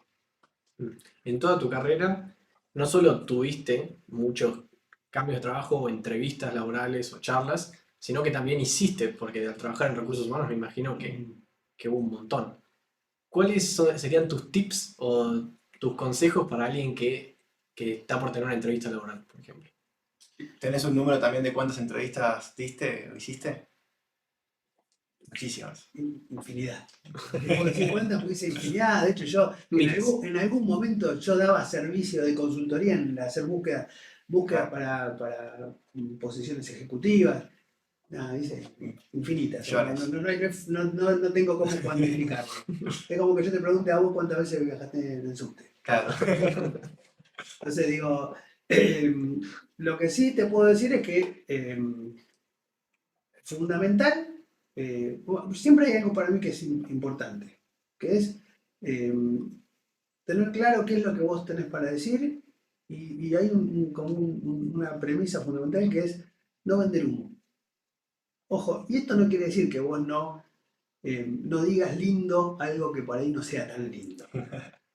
En toda tu carrera, no solo tuviste muchos cambios de trabajo o entrevistas laborales o charlas, sino que también hiciste, porque al trabajar en recursos humanos me imagino que hubo un montón. ¿Cuáles serían tus tips o tus consejos para alguien que está por tener una entrevista laboral, por ejemplo? ¿Tenés un número también de cuántas entrevistas diste o hiciste? Muchísimas. Infinidad. Por 50 porque hice infinidad. De hecho, yo en algún momento yo daba servicio de consultoría en hacer búsqueda para posiciones ejecutivas. No, dice infinitas. No tengo cómo cuantificarlo. Es como que yo te pregunte a vos cuántas veces viajaste en el subte. Claro. Entonces digo, lo que sí te puedo decir es que fundamental, siempre hay algo para mí que es importante, que es tener claro qué es lo que vos tenés para decir y hay una premisa fundamental que es no vender humo. Ojo, y esto no quiere decir que vos no digas lindo algo que por ahí no sea tan lindo.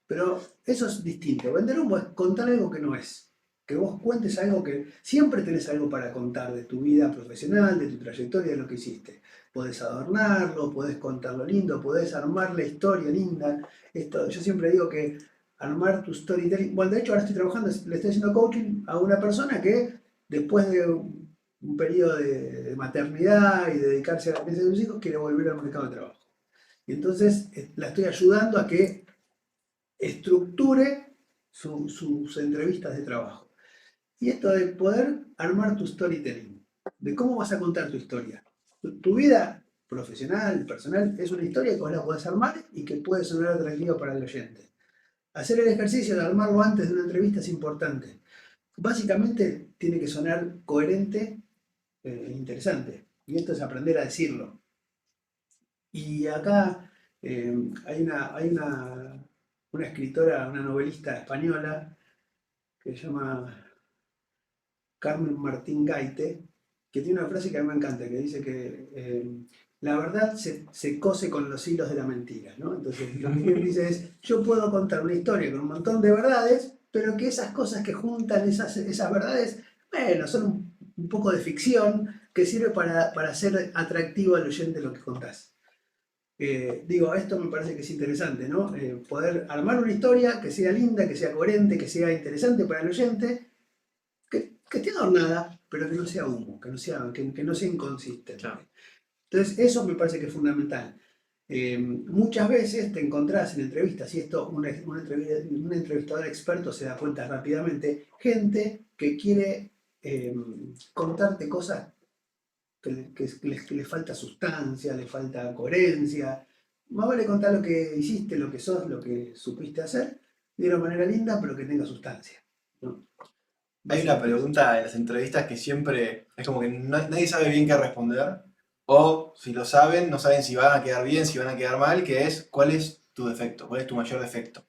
Pero eso es distinto. Vender humo es contar algo que no es. Que vos cuentes algo que... Siempre tenés algo para contar de tu vida profesional, de tu trayectoria, de lo que hiciste. Podés adornarlo, podés contarlo lindo, podés armar la historia linda. Yo siempre digo que armar tu storytelling... Bueno, de hecho ahora estoy trabajando, le estoy haciendo coaching a una persona que después de un periodo de maternidad y de dedicarse a la crianza de sus hijos, quiere volver al mercado de trabajo. Y entonces la estoy ayudando a que estructure sus entrevistas de trabajo. Y esto de poder armar tu storytelling, de cómo vas a contar tu historia. Tu vida profesional, personal, es una historia que vos la podés armar y que puede sonar atractiva para el oyente. Hacer el ejercicio de armarlo antes de una entrevista es importante. Básicamente tiene que sonar coherente e interesante. Y esto es aprender a decirlo. Y acá hay una escritora, una novelista española que se llama Carmen Martín Gaite, que tiene una frase que a mí me encanta, que dice que la verdad se cose con los hilos de la mentira, ¿no? Entonces lo que él dice es, yo puedo contar una historia con un montón de verdades, pero que esas cosas que juntan esas verdades, bueno, son un poco de ficción que sirve para hacer atractivo al oyente lo que contás. Esto me parece que es interesante, ¿no? Poder armar una historia que sea linda, que sea coherente, que sea interesante para el oyente, que esté adornada, pero que no sea humo, que no sea inconsistente. Claro. Entonces, eso me parece que es fundamental. Muchas veces te encontrás en entrevistas, y esto un entrevistador experto se da cuenta rápidamente, gente que quiere contarte cosas que le falta sustancia, le falta coherencia. Más vale contar lo que hiciste, lo que sos, lo que supiste hacer, de una manera linda, pero que tenga sustancia, ¿no? Hay una pregunta en las entrevistas que siempre es como que nadie sabe bien qué responder, o si lo saben, no saben si van a quedar bien, si van a quedar mal, que es ¿cuál es tu defecto? ¿Cuál es tu mayor defecto?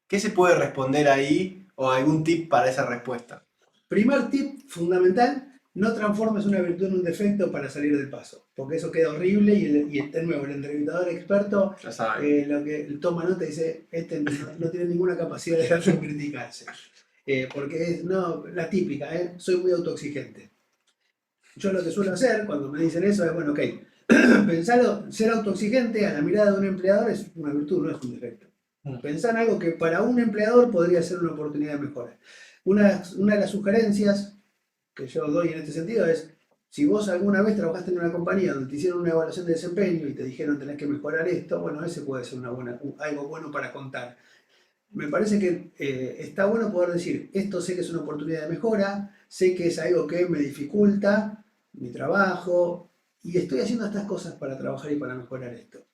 ¿Qué se puede responder ahí o algún tip para esa respuesta? Primer tip fundamental, no transformes una virtud en un defecto para salir del paso, porque eso queda horrible y de nuevo el entrevistador experto Ya saben. lo que toma nota y dice, este no tiene ninguna capacidad de autocriticarse. Porque es no, la típica, soy muy autoexigente. Yo lo que suelo hacer cuando me dicen eso es, bueno, ok, pensalo, ser autoexigente a la mirada de un empleador es una virtud, no es un defecto. Pensar en algo que para un empleador podría ser una oportunidad de mejora. Una de las sugerencias que yo doy en este sentido es, si vos alguna vez trabajaste en una compañía donde te hicieron una evaluación de desempeño y te dijeron tenés que mejorar esto, bueno, ese puede ser algo bueno para contar. Me parece que está bueno poder decir, esto sé que es una oportunidad de mejora, sé que es algo que me dificulta mi trabajo y estoy haciendo estas cosas para trabajar y para mejorar esto.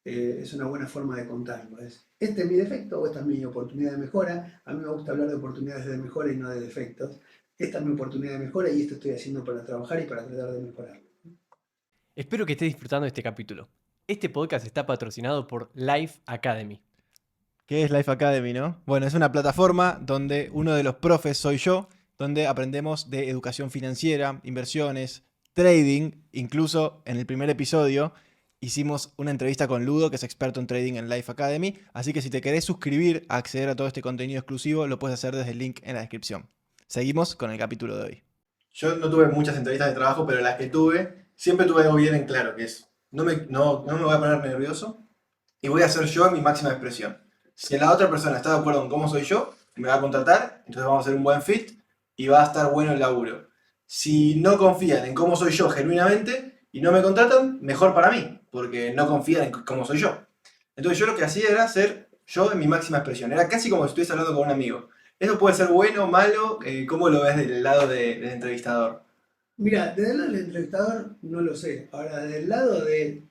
Es una buena forma de contarlo. ¿Este es mi defecto o esta es mi oportunidad de mejora? A mí me gusta hablar de oportunidades de mejora y no de defectos. Esta es mi oportunidad de mejora y esto estoy haciendo para trabajar y para tratar de mejorarlo. Espero que estés disfrutando de este capítulo. Este podcast está patrocinado por Life Academy. ¿Qué es Life Academy, no? Bueno, es una plataforma donde uno de los profes soy yo, donde aprendemos de educación financiera, inversiones, trading. Incluso en el primer episodio hicimos una entrevista con Ludo, que es experto en trading en Life Academy. Así que si te querés suscribir a acceder a todo este contenido exclusivo, lo puedes hacer desde el link en la descripción. Seguimos con el capítulo de hoy. Yo no tuve muchas entrevistas de trabajo, pero las que tuve, siempre tuve algo bien en claro, que es, no me voy a poner nervioso y voy a ser yo en mi máxima expresión. Si la otra persona está de acuerdo con cómo soy yo, me va a contratar, entonces vamos a hacer un buen fit y va a estar bueno el laburo. Si no confían en cómo soy yo genuinamente y no me contratan, mejor para mí, porque no confían en cómo soy yo. Entonces yo lo que hacía era ser yo en mi máxima expresión. Era casi como si estuviese hablando con un amigo. ¿Eso puede ser bueno o malo? ¿Cómo lo ves del lado del entrevistador? Mira, desde el lado del entrevistador no lo sé. Ahora, del lado de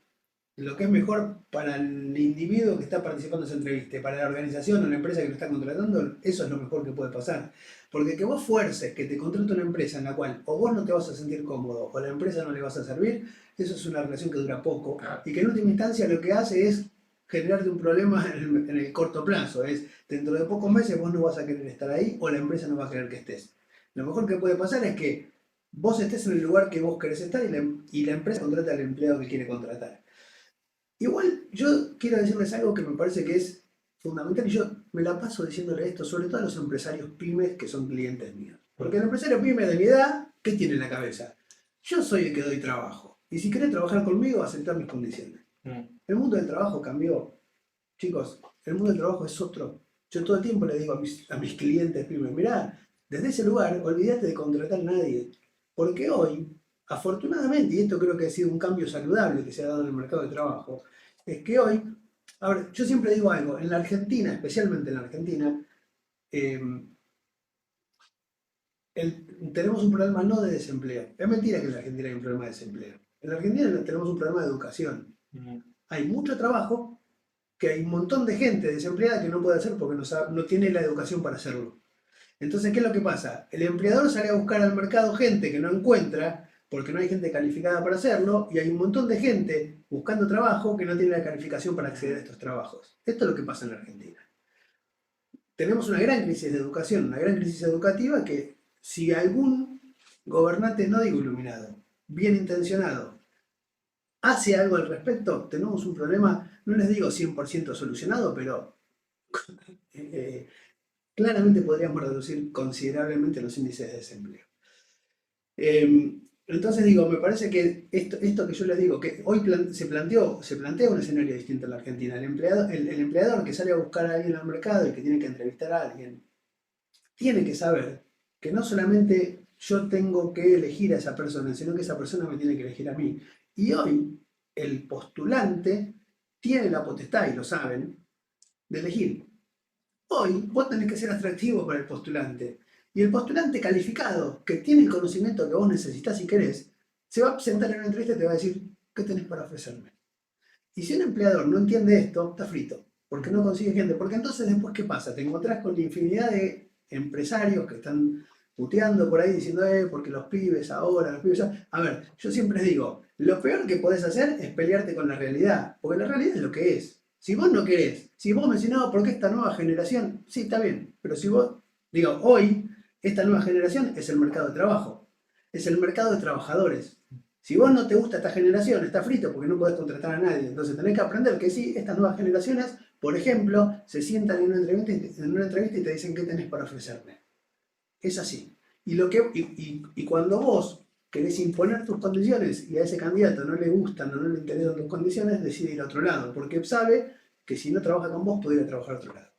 lo que es mejor para el individuo que está participando en esa entrevista, para la organización o la empresa que lo está contratando, eso es lo mejor que puede pasar. Porque que vos fuerces que te contrate una empresa en la cual o vos no te vas a sentir cómodo o la empresa no le vas a servir, eso es una relación que dura poco y que en última instancia lo que hace es generarte un problema en el corto plazo. Es dentro de pocos meses vos no vas a querer estar ahí o la empresa no va a querer que estés. Lo mejor que puede pasar es que vos estés en el lugar que vos querés estar y la empresa contrate al empleado que quiere contratar. Igual yo quiero decirles algo que me parece que es fundamental y yo me la paso diciéndole esto, sobre todo a los empresarios pymes que son clientes míos. Porque el empresario pyme de mi edad, ¿qué tiene en la cabeza? Yo soy el que doy trabajo. Y si querés trabajar conmigo, aceptar mis condiciones. El mundo del trabajo cambió. Chicos, el mundo del trabajo es otro. Yo todo el tiempo le digo a mis clientes pymes, mirá, desde ese lugar, olvídate de contratar a nadie. Porque hoy, afortunadamente, y esto creo que ha sido un cambio saludable que se ha dado en el mercado de trabajo, es que hoy, a ver, yo siempre digo algo, en la Argentina, especialmente en la Argentina, tenemos un problema no de desempleo. Es mentira que en la Argentina hay un problema de desempleo. En la Argentina tenemos un problema de educación. Hay mucho trabajo que hay un montón de gente desempleada que no puede hacer porque no tiene la educación para hacerlo. Entonces, ¿qué es lo que pasa? El empleador sale a buscar al mercado gente que no encuentra porque no hay gente calificada para hacerlo y hay un montón de gente buscando trabajo que no tiene la calificación para acceder a estos trabajos. Esto es lo que pasa en la Argentina. Tenemos una gran crisis de educación, una gran crisis educativa que si algún gobernante, no digo iluminado, bien intencionado, hace algo al respecto, tenemos un problema, no les digo 100% solucionado, pero claramente podríamos reducir considerablemente los índices de desempleo. Entonces digo, me parece que esto que yo les digo, que hoy se plantea un escenario distinto en la Argentina. El empleador que sale a buscar a alguien al mercado y que tiene que entrevistar a alguien, tiene que saber que no solamente yo tengo que elegir a esa persona, sino que esa persona me tiene que elegir a mí. Y hoy el postulante tiene la potestad, y lo saben, de elegir. Hoy vos tenés que ser atractivo para el postulante. Y el postulante calificado, que tiene el conocimiento que vos necesitas y querés, se va a sentar en una entrevista y te va a decir, ¿qué tenés para ofrecerme? Y si un empleador no entiende esto, está frito, porque no consigue gente. Porque entonces después, ¿qué pasa? Te encontrás con la infinidad de empresarios que están puteando por ahí diciendo, porque los pibes ahora, los pibes ahora. A ver, yo siempre les digo, lo peor que podés hacer es pelearte con la realidad, porque la realidad es lo que es. Si vos no querés, si vos me decís, no, porque esta nueva generación, sí, está bien, pero si vos, digo, hoy, esta nueva generación es el mercado de trabajo. es el mercado de trabajadores. Si vos no te gusta esta generación, está frito porque no podés contratar a nadie. Entonces tenés que aprender que sí, estas nuevas generaciones, por ejemplo, se sientan en una entrevista y te dicen qué tenés para ofrecerme. Es así. Y cuando vos querés imponer tus condiciones y a ese candidato no le gustan o no le interesan tus condiciones, decide ir a otro lado, porque sabe que si no trabaja con vos, puede ir a trabajar a otro lado.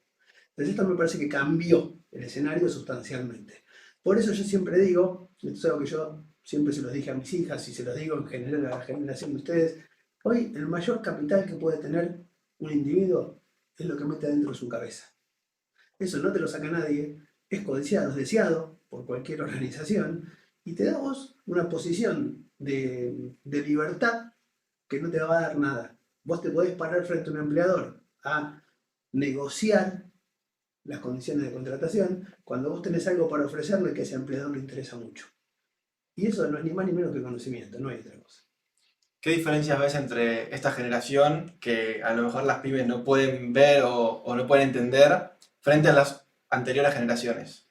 Entonces esto me parece que cambió el escenario sustancialmente. Por eso yo siempre digo, esto es algo que yo siempre se los dije a mis hijas y se los digo en general a la generación de ustedes, hoy el mayor capital que puede tener un individuo es lo que mete adentro de su cabeza. Eso no te lo saca nadie, es codiciado, es deseado por cualquier organización y te da vos una posición de libertad que no te va a dar nada. Vos te podés parar frente a un empleador a negociar las condiciones de contratación cuando vos tenés algo para ofrecerle que a ese empleador le interesa mucho. Y eso no es ni más ni menos que conocimiento, no hay otra cosa. ¿Qué diferencias ves entre esta generación que a lo mejor las pymes no pueden ver o no pueden entender frente a las anteriores generaciones?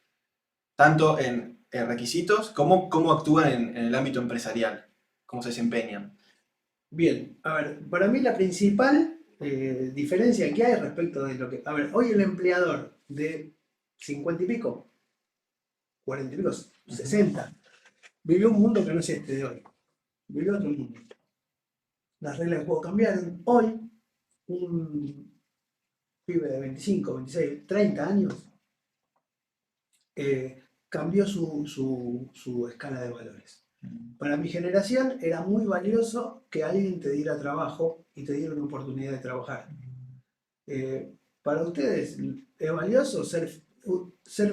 Tanto en requisitos como cómo actúan en el ámbito empresarial, cómo se desempeñan. Bien, a ver, para mí la principal diferencia que hay respecto de lo que... A ver, hoy el empleador de 50 y pico, 40 y pico, 60, vivió un mundo que no es este de hoy. Vivió otro mundo. Las reglas del juego cambiaron. Hoy, un pibe de 25, 26, 30 años cambió su escala de valores. Para mi generación era muy valioso que alguien te diera trabajo y te diera una oportunidad de trabajar. Para ustedes es valioso ser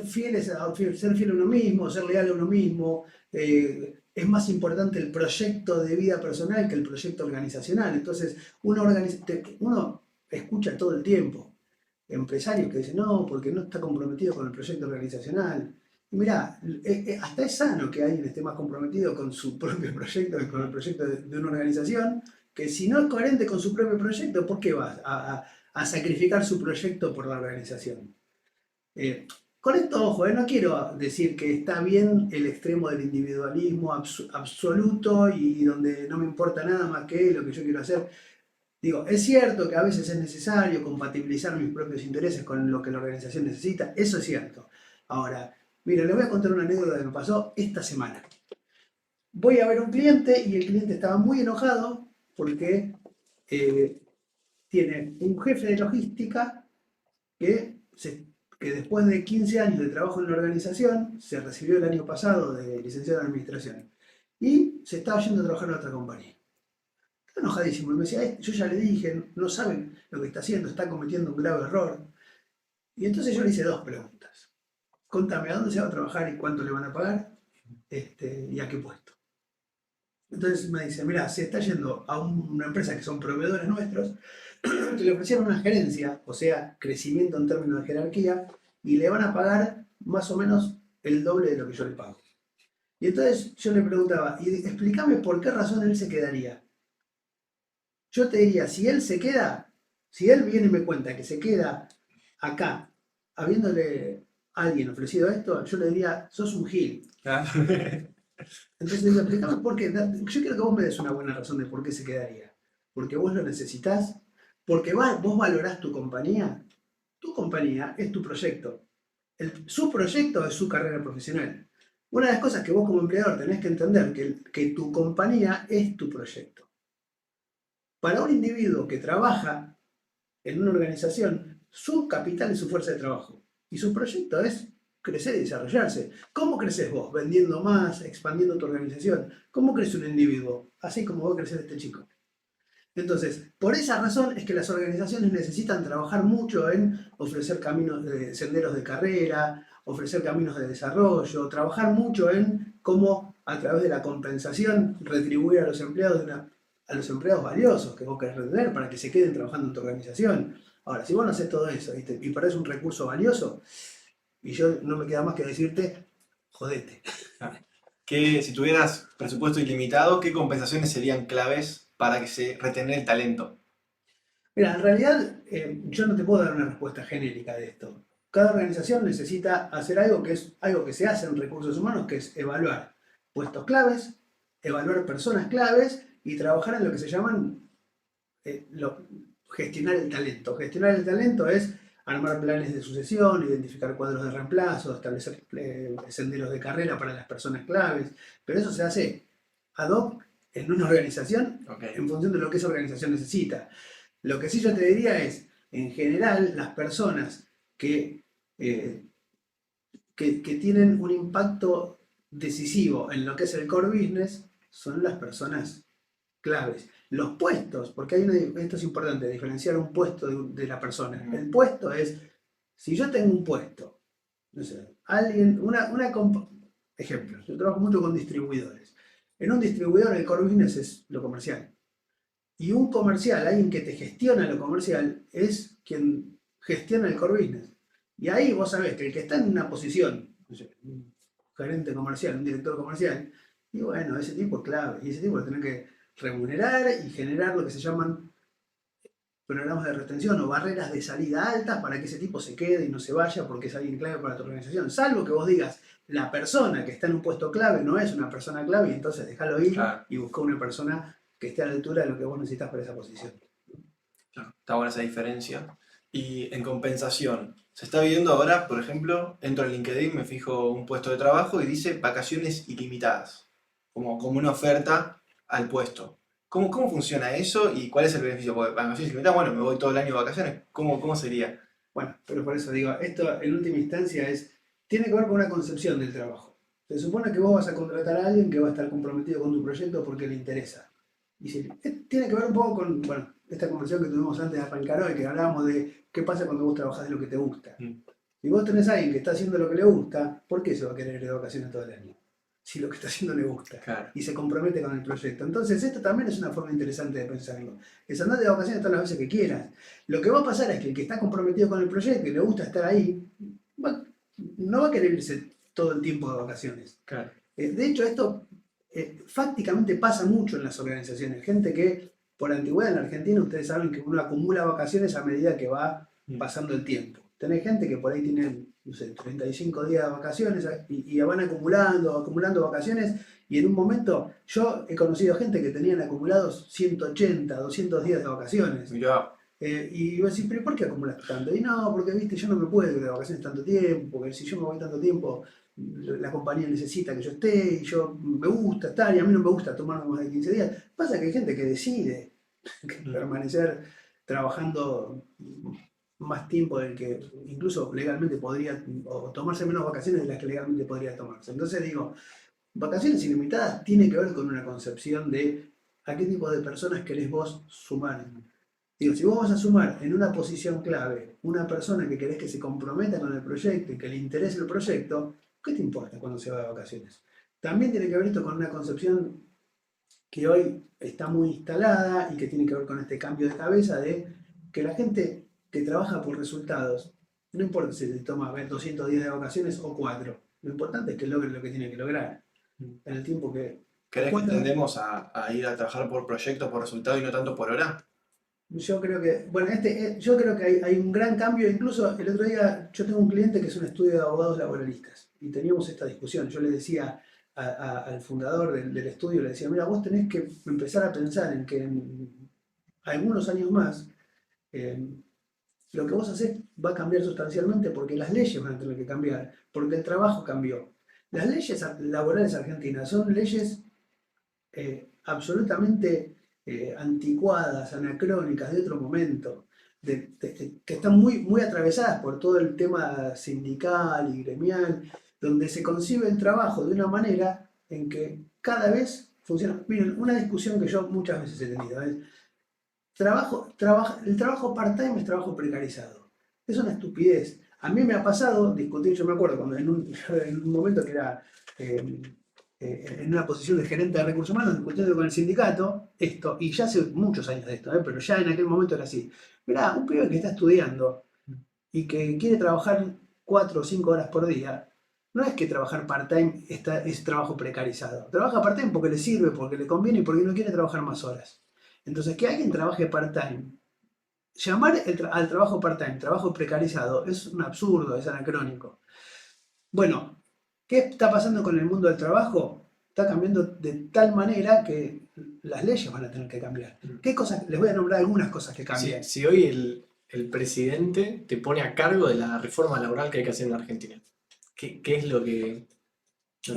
fieles ser fiel a uno mismo, ser leal a uno mismo. Es más importante el proyecto de vida personal que el proyecto organizacional. Entonces uno escucha todo el tiempo empresarios que dicen no, porque no está comprometido con el proyecto organizacional. Y mirá, hasta es sano que alguien esté más comprometido con su propio proyecto que con el proyecto de una organización, que si no es coherente con su propio proyecto, ¿por qué va a sacrificar su proyecto por la organización? Con esto, ojo, no quiero decir que está bien el extremo del individualismo absoluto y donde no me importa nada más que lo que yo quiero hacer. Digo, es cierto que a veces es necesario compatibilizar mis propios intereses con lo que la organización necesita, eso es cierto. Ahora, mira, les voy a contar una anécdota que me pasó esta semana. Voy a ver a un cliente y el cliente estaba muy enojado porque tiene un jefe de logística que después de 15 años de trabajo en la organización, se recibió el año pasado de licenciado en administración y se estaba yendo a trabajar en otra compañía. Está enojadísimo y me decía, yo ya le dije, no saben lo que está haciendo, está cometiendo un grave error. Y entonces yo le hice dos preguntas. Contame, ¿a dónde se va a trabajar y cuánto le van a pagar? ¿Y a qué puesto? Entonces me dice, mira, se está yendo a una empresa que son proveedores nuestros, que le ofrecieron una gerencia, o sea, crecimiento en términos de jerarquía, y le van a pagar más o menos el doble de lo que yo le pago. Y entonces yo le preguntaba, y explícame por qué razón él se quedaría. Yo te diría, si él se queda, si él viene y me cuenta que se queda acá, habiéndole a alguien ofrecido esto, yo le diría, sos un gil. Entonces le digo, explícame por qué. Yo quiero que vos me des una buena razón de por qué se quedaría. Porque vos lo necesitás, porque vos valorás tu compañía. Tu compañía es tu proyecto. Su proyecto es su carrera profesional. Una de las cosas que vos como empleador tenés que entender que tu compañía es tu proyecto. Para un individuo que trabaja en una organización, su capital es su fuerza de trabajo. Y su proyecto es crecer y desarrollarse. ¿Cómo creces vos? Vendiendo más, expandiendo tu organización. ¿Cómo crece un individuo? Así como va a crecer este chico. Entonces, por esa razón es que las organizaciones necesitan trabajar mucho en ofrecer caminos, senderos de carrera, ofrecer caminos de desarrollo, trabajar mucho en cómo a través de la compensación retribuir a los empleados valiosos que vos querés retener para que se queden trabajando en tu organización. Ahora, si vos no haces todo eso y perdés un recurso valioso, y yo no me queda más que decirte, jodete. Si tuvieras presupuesto ilimitado, ¿qué compensaciones serían claves para que se retener el talento? Mira, en realidad yo no te puedo dar una respuesta genérica de esto. Cada organización necesita hacer algo que es algo que se hace en recursos humanos, que es evaluar puestos claves, evaluar personas claves y trabajar en lo que se llaman gestionar el talento. Gestionar el talento es armar planes de sucesión, identificar cuadros de reemplazo, establecer senderos de carrera para las personas claves, pero eso se hace ad hoc en una organización en función de lo que esa organización necesita. Lo que sí yo te diría es, en general, las personas que tienen un impacto decisivo en lo que es el core business son las personas claves. Los puestos, porque esto es importante, diferenciar un puesto de la persona. El puesto es, si yo tengo un puesto, no sé, ejemplo, yo trabajo mucho con distribuidores. En un distribuidor el core business es lo comercial. Y un comercial, alguien que te gestiona lo comercial, es quien gestiona el core business. Y ahí vos sabés que el que está en una posición, no sé, un gerente comercial, un director comercial, y bueno, ese tipo es clave. Y ese tipo lo tenés que remunerar y generar lo que se llaman programas de retención o barreras de salida altas para que ese tipo se quede y no se vaya porque es alguien clave para tu organización. Salvo que vos digas, la persona que está en un puesto clave no es una persona clave y entonces déjalo ir y busca una persona que esté a la altura de lo que vos necesitas para esa posición. Claro, está buena esa diferencia. Y en compensación, se está viendo ahora, por ejemplo, entro en LinkedIn, me fijo un puesto de trabajo y dice vacaciones ilimitadas, como una oferta al puesto. ¿Cómo funciona eso y cuál es el beneficio? Porque vacaciones ilimitadas, bueno, me voy todo el año de vacaciones, ¿cómo sería? Bueno, pero por eso digo, esto en última instancia tiene que ver con una concepción del trabajo. Se supone que vos vas a contratar a alguien que va a estar comprometido con tu proyecto porque le interesa. Y tiene que ver un poco con, bueno, esta conversación que tuvimos antes de arrancar hoy, que hablábamos de qué pasa cuando vos trabajás de lo que te gusta. Si vos tenés a alguien que está haciendo lo que le gusta, ¿por qué se va a querer ir de vacaciones todo el año? Si lo que está haciendo le gusta. Claro. Y se compromete con el proyecto. Entonces esto también es una forma interesante de pensarlo. Es andar de vacaciones todas las veces que quieras. Lo que va a pasar es que el que está comprometido con el proyecto y le gusta estar ahí, no va a querer irse todo el tiempo de vacaciones. Claro. De hecho, esto fácticamente pasa mucho en las organizaciones. Gente que, por antigüedad en Argentina, ustedes saben que uno acumula vacaciones a medida que va pasando el tiempo. Tenés gente que por ahí tienen, no sé, 35 días de vacaciones y van acumulando vacaciones. Y en un momento, yo he conocido gente que tenían acumulados 180, 200 días de vacaciones. Mirá. Y vos decís, ¿pero por qué acumulas tanto? Y no, porque viste, yo no me puedo ir de vacaciones tanto tiempo, porque si yo me voy tanto tiempo, la compañía necesita que yo esté, y yo me gusta estar, y a mí no me gusta tomarme más de 15 días. Pasa que hay gente que decide permanecer trabajando más tiempo del que incluso legalmente podría, o tomarse menos vacaciones de las que legalmente podría tomarse. Entonces digo, vacaciones ilimitadas tiene que ver con una concepción de a qué tipo de personas querés vos sumar. Digo, si vos vas a sumar en una posición clave una persona que querés que se comprometa con el proyecto y que le interese el proyecto, ¿qué te importa cuando se va de vacaciones? También tiene que ver esto con una concepción que hoy está muy instalada y que tiene que ver con este cambio de cabeza de que la gente que trabaja por resultados, no importa si se toma 200 días de vacaciones o 4, lo importante es que logre lo que tiene que lograr en el tiempo que... ¿Crees que tendemos a ir a trabajar por proyectos, por resultados y no tanto por hora? Yo creo que, bueno, yo creo que hay un gran cambio. Incluso el otro día yo tengo un cliente que es un estudio de abogados laboralistas y teníamos esta discusión. Yo le decía al fundador del estudio, le decía, mira, vos tenés que empezar a pensar en que en algunos años más lo que vos hacés va a cambiar sustancialmente porque las leyes van a tener que cambiar, porque el trabajo cambió. Las leyes laborales argentinas son leyes absolutamente anticuadas, anacrónicas, de otro momento, que están muy atravesadas por todo el tema sindical y gremial, donde se concibe el trabajo de una manera en que cada vez funciona. Miren, una discusión que yo muchas veces he tenido es, el trabajo part-time es trabajo precarizado. Es una estupidez. A mí me ha pasado discutir, yo me acuerdo cuando en un momento que era... en una posición de gerente de recursos humanos, discutiendo con el sindicato, esto, y ya hace muchos años de esto, pero ya en aquel momento era así. Mirá, un pibe que está estudiando y que quiere trabajar 4 o 5 horas por día, no es que trabajar part-time es trabajo precarizado. Trabaja part-time porque le sirve, porque le conviene y porque no quiere trabajar más horas. Entonces, que alguien trabaje part-time, llamar al trabajo part-time trabajo precarizado es un absurdo, es anacrónico. Bueno, ¿qué está pasando con el mundo del trabajo? está cambiando de tal manera que las leyes van a tener que cambiar. ¿Qué cosas? Les voy a nombrar algunas cosas que cambian. Si hoy el presidente te pone a cargo de la reforma laboral que hay que hacer en Argentina, ¿qué es lo que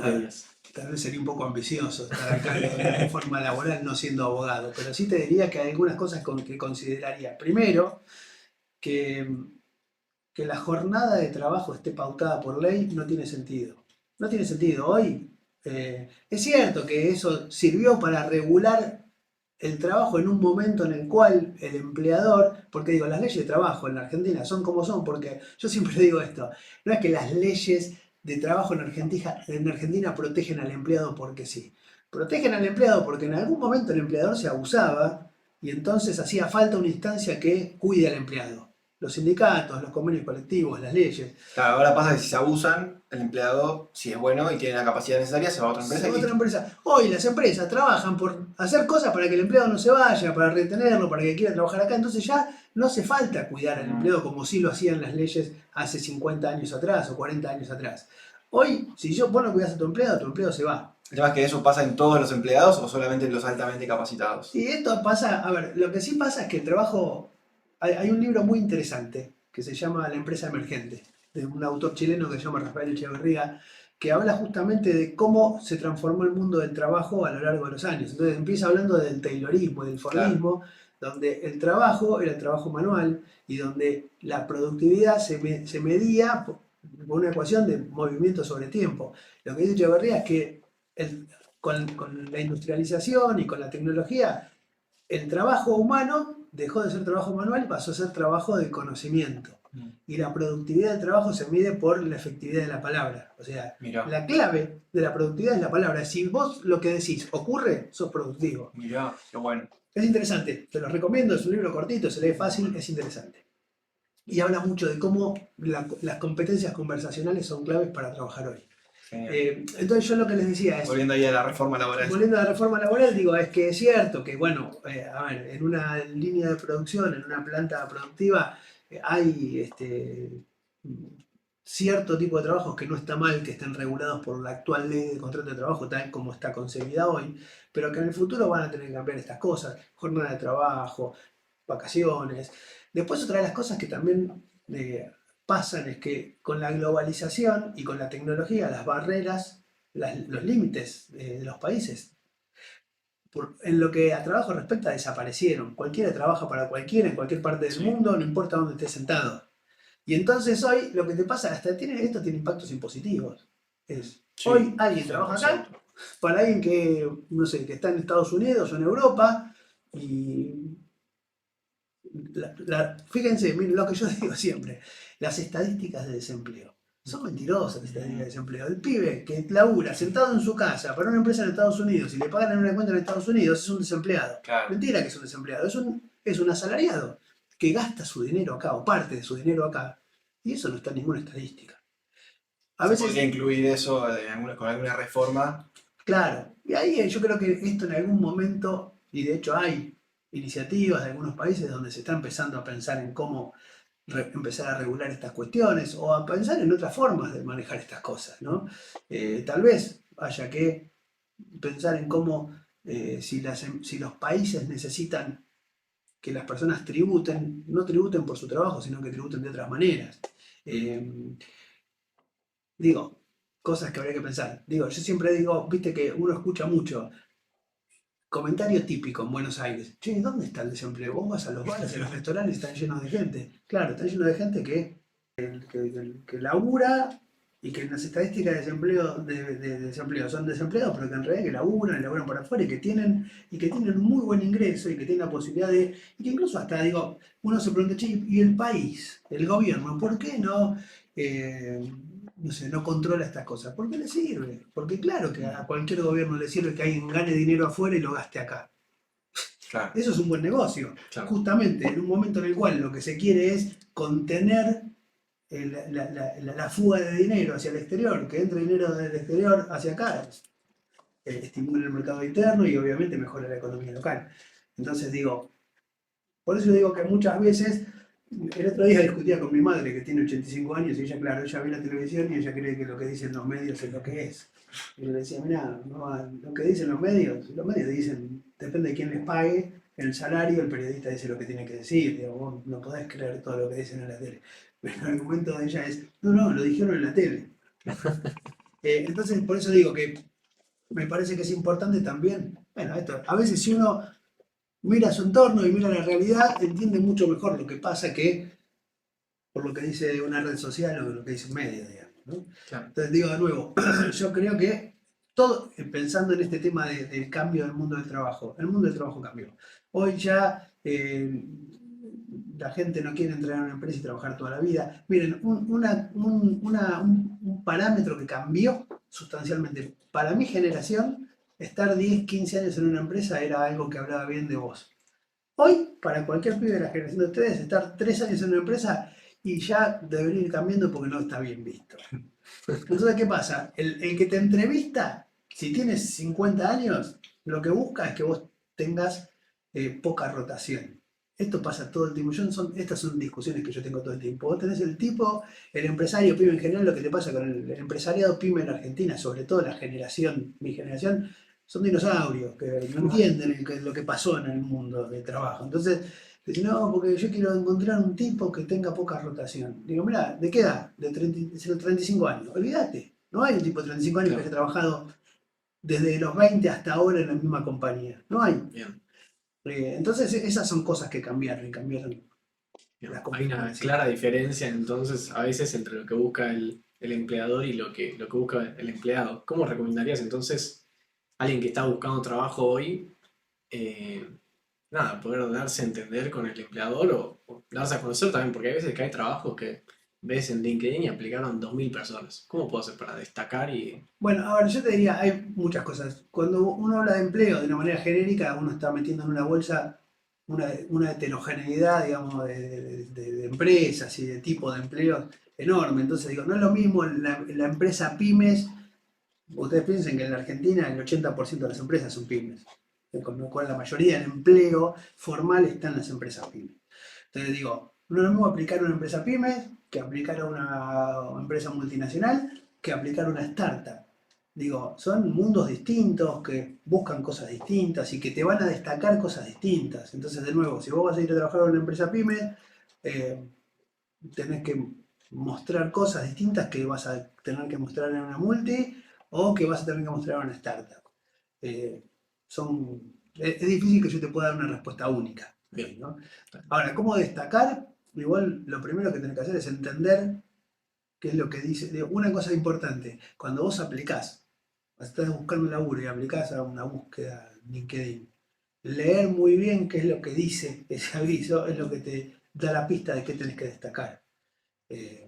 harías? Tal vez sería un poco ambicioso estar a cargo de la reforma laboral no siendo abogado, pero sí te diría que hay algunas cosas que consideraría. Primero, que la jornada de trabajo esté pautada por ley no tiene sentido. No tiene sentido. Hoy es cierto que eso sirvió para regular el trabajo en un momento en el cual el empleador, porque digo, las leyes de trabajo en la Argentina son como son, porque yo siempre digo esto, no es que las leyes de trabajo en Argentina protegen al empleado porque sí. Protegen al empleado porque en algún momento el empleador se abusaba y entonces hacía falta una instancia que cuide al empleado. Los sindicatos, los convenios colectivos, las leyes. Claro, ahora pasa que si se abusan, el empleado, si es bueno y tiene la capacidad necesaria, se va a otra empresa. Se va a y otra listo. empresa. Hoy las empresas trabajan por hacer cosas para que el empleado no se vaya, para retenerlo, para que quiera trabajar acá. Entonces ya no hace falta cuidar al empleado como sí lo hacían las leyes hace 50 años atrás o 40 años atrás. Hoy, si vos no cuidás a tu empleado se va. El tema es que eso pasa en todos los empleados o solamente en los altamente capacitados. Y esto pasa, a ver, lo que sí pasa es que el trabajo, hay un libro muy interesante que se llama La empresa emergente, de un autor chileno que se llama Rafael Echeverría, que habla justamente de cómo se transformó el mundo del trabajo a lo largo de los años. Entonces empieza hablando del taylorismo, del fordismo, donde el trabajo era el trabajo manual y donde la productividad se medía por una ecuación de movimiento sobre tiempo. Lo que dice Echeverría es que con la industrialización y con la tecnología, el trabajo humano dejó de ser trabajo manual y pasó a ser trabajo de conocimiento. Y la productividad del trabajo se mide por la efectividad de la palabra. O sea, Mirá. la clave de la productividad es la palabra. Si vos lo que decís ocurre, sos productivo. Mirá, qué bueno. Es interesante, te lo recomiendo, es un libro cortito, se lee fácil, es interesante. Y habla mucho de cómo las competencias conversacionales son claves para trabajar hoy. Entonces yo lo que les decía es... Volviendo ahí a la reforma laboral. Volviendo a la reforma laboral, digo, es que es cierto que, bueno, a ver, en una línea de producción, en una planta productiva, hay cierto tipo de trabajos que no está mal que estén regulados por la actual ley de contrato de trabajo, tal como está concebida hoy, pero que en el futuro van a tener que cambiar estas cosas, jornada de trabajo, vacaciones. Después otra de las cosas que también pasan es que con la globalización y con la tecnología, las barreras, los límites de los países, en lo que a trabajo respecta, desaparecieron. Cualquiera trabaja para cualquiera en cualquier parte del mundo, no importa dónde estés sentado. Y entonces hoy lo que te pasa, esto tiene impactos impositivos. Hoy alguien trabaja acá para alguien que, no sé, que está en Estados Unidos o en Europa y fíjense, miren lo que yo digo siempre, las estadísticas de desempleo. Son mentirosas las estadísticas de desempleo. El pibe que labura sentado en su casa para una empresa en Estados Unidos y le pagan en una cuenta en Estados Unidos es un desempleado. Claro. Mentira que es un desempleado, es un asalariado que gasta su dinero acá o parte de su dinero acá. Y eso no está en ninguna estadística. A veces podría incluir eso con alguna reforma. Claro, y ahí yo creo que esto en algún momento, y de hecho hay iniciativas de algunos países donde se está empezando a pensar en cómo empezar a regular estas cuestiones o a pensar en otras formas de manejar estas cosas, ¿no? Tal vez haya que pensar en cómo, si los países necesitan que las personas no tributen por su trabajo, sino que tributen de otras maneras. Digo, cosas que habría que pensar. Digo, yo siempre digo, viste que uno escucha mucho comentario típico en Buenos Aires. Che, ¿dónde está el desempleo? Vos vas a los bares, a los restaurantes, están llenos de gente. Claro, están llenos de gente que labura y que en las estadísticas de desempleo son desempleados, pero que en realidad que laburan para afuera y que tienen un muy buen ingreso y que tienen la posibilidad de... Y que incluso hasta, digo, uno se pregunta, che, ¿y el país, el gobierno, por qué no... no sé, no controla estas cosas? ¿Por qué le sirve? Porque claro que a cualquier gobierno le sirve que alguien gane dinero afuera y lo gaste acá. Claro. Eso es un buen negocio. Claro. Justamente en un momento en el cual lo que se quiere es contener la fuga de dinero hacia el exterior, que entre dinero del exterior hacia acá, estimula el mercado interno y obviamente mejora la economía local. Entonces digo, por eso digo que muchas veces El otro día discutía con mi madre que tiene 85 años y ella, claro, ella ve la televisión y ella cree que lo que dicen los medios es lo que es. Y yo le decía, mira, no, lo que dicen los medios dicen, depende de quién les pague, el salario, el periodista dice lo que tiene que decir, digo, vos no podés creer todo lo que dicen en la tele. Pero el argumento de ella es, no, lo dijeron en la tele. Entonces, por eso digo que me parece que es importante también, bueno, esto, a veces si uno mira su entorno y mira la realidad, entiende mucho mejor lo que pasa que por lo que dice una red social o lo que dice un medio, digamos, ¿no? Claro. Entonces digo de nuevo, yo creo que todo, pensando en este tema del cambio del mundo del trabajo, el mundo del trabajo cambió. Hoy ya la gente no quiere entrar en una empresa y trabajar toda la vida. Miren, un parámetro que cambió sustancialmente para mi generación, estar 10, 15 años en una empresa era algo que hablaba bien de vos. Hoy, para cualquier pibe de la generación de ustedes, estar 3 años en una empresa y ya debería ir cambiando porque no está bien visto. Entonces, ¿qué pasa? El que te entrevista, si tienes 50 años, lo que busca es que vos tengas poca rotación. Esto pasa todo el tiempo. Estas son discusiones que yo tengo todo el tiempo. Vos tenés el tipo, el empresario pyme en general, lo que te pasa con el empresariado pyme en Argentina, sobre todo la generación, mi generación, son dinosaurios que no entienden lo que pasó en el mundo del trabajo. Entonces, dicen, no, porque yo quiero encontrar un tipo que tenga poca rotación. Digo, mira, ¿de qué edad? De 35 años. Olvídate, no hay un tipo de 35 años que haya trabajado desde los 20 hasta ahora en la misma compañía. No hay. Bien. Entonces, esas son cosas que cambiaron y cambiaron las Hay una competencias. clara diferencia entonces a veces entre lo que busca el empleador y lo que busca el empleado. ¿Cómo recomendarías entonces a alguien que está buscando trabajo hoy, nada, poder darse a entender con el empleador o darse a conocer también? Porque hay veces que hay trabajos que ves en LinkedIn y aplicaron 2.000 personas. ¿Cómo puedo hacer para destacar y... Bueno, a ver, yo te diría, hay muchas cosas. Cuando uno habla de empleo de una manera genérica, uno está metiendo en una bolsa una heterogeneidad, digamos, de empresas y de tipo de empleo enorme. Entonces digo, no es lo mismo la empresa pymes. Ustedes piensen que en la Argentina el 80% de las empresas son pymes, con lo cual la mayoría del empleo formal está en las empresas pymes. Entonces digo, no es lo mismo aplicar a una empresa pymes que aplicar a una empresa multinacional que aplicar a una startup. Digo, son mundos distintos que buscan cosas distintas y que te van a destacar cosas distintas. Entonces, de nuevo, si vos vas a ir a trabajar en una empresa pyme, tenés que mostrar cosas distintas que vas a tener que mostrar en una multi o que vas a tener que mostrar en una startup. Es difícil que yo te pueda dar una respuesta única. Bien. ¿No? Ahora, ¿cómo destacar? Igual lo primero que tenés que hacer es entender qué es lo que dice. Una cosa importante, cuando vos aplicás, estás buscando un laburo y aplicás a una búsqueda LinkedIn, leer muy bien qué es lo que dice ese aviso es lo que te da la pista de qué tenés que destacar.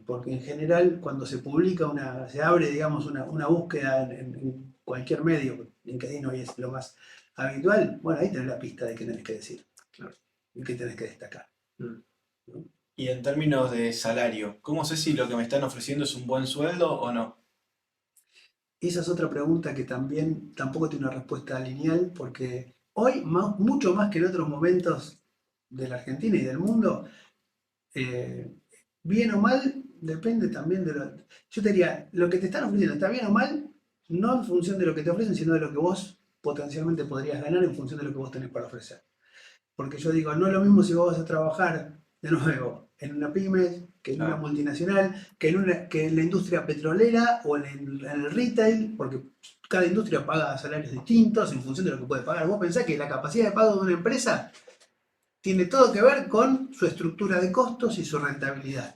Porque en general cuando se publica se abre, digamos, una búsqueda en cualquier medio, LinkedIn hoy es lo más habitual, bueno, ahí tenés la pista de qué tenés que decir, Claro. y qué tenés que destacar. Mm. ¿No? Y en términos de salario, ¿cómo sé si lo que me están ofreciendo es un buen sueldo o no? Esa es otra pregunta que también tampoco tiene una respuesta lineal, porque hoy, mucho más que en otros momentos de la Argentina y del mundo, bien o mal, depende también de lo... Yo te diría, lo que te están ofreciendo está bien o mal, no en función de lo que te ofrecen, sino de lo que vos potencialmente podrías ganar en función de lo que vos tenés para ofrecer. Porque yo digo, no es lo mismo si vos vas a trabajar, de nuevo, en una pyme, que en una multinacional, que en la industria petrolera o en el retail, porque cada industria paga salarios distintos en función de lo que puede pagar. Vos pensás que la capacidad de pago de una empresa tiene todo que ver con su estructura de costos y su rentabilidad.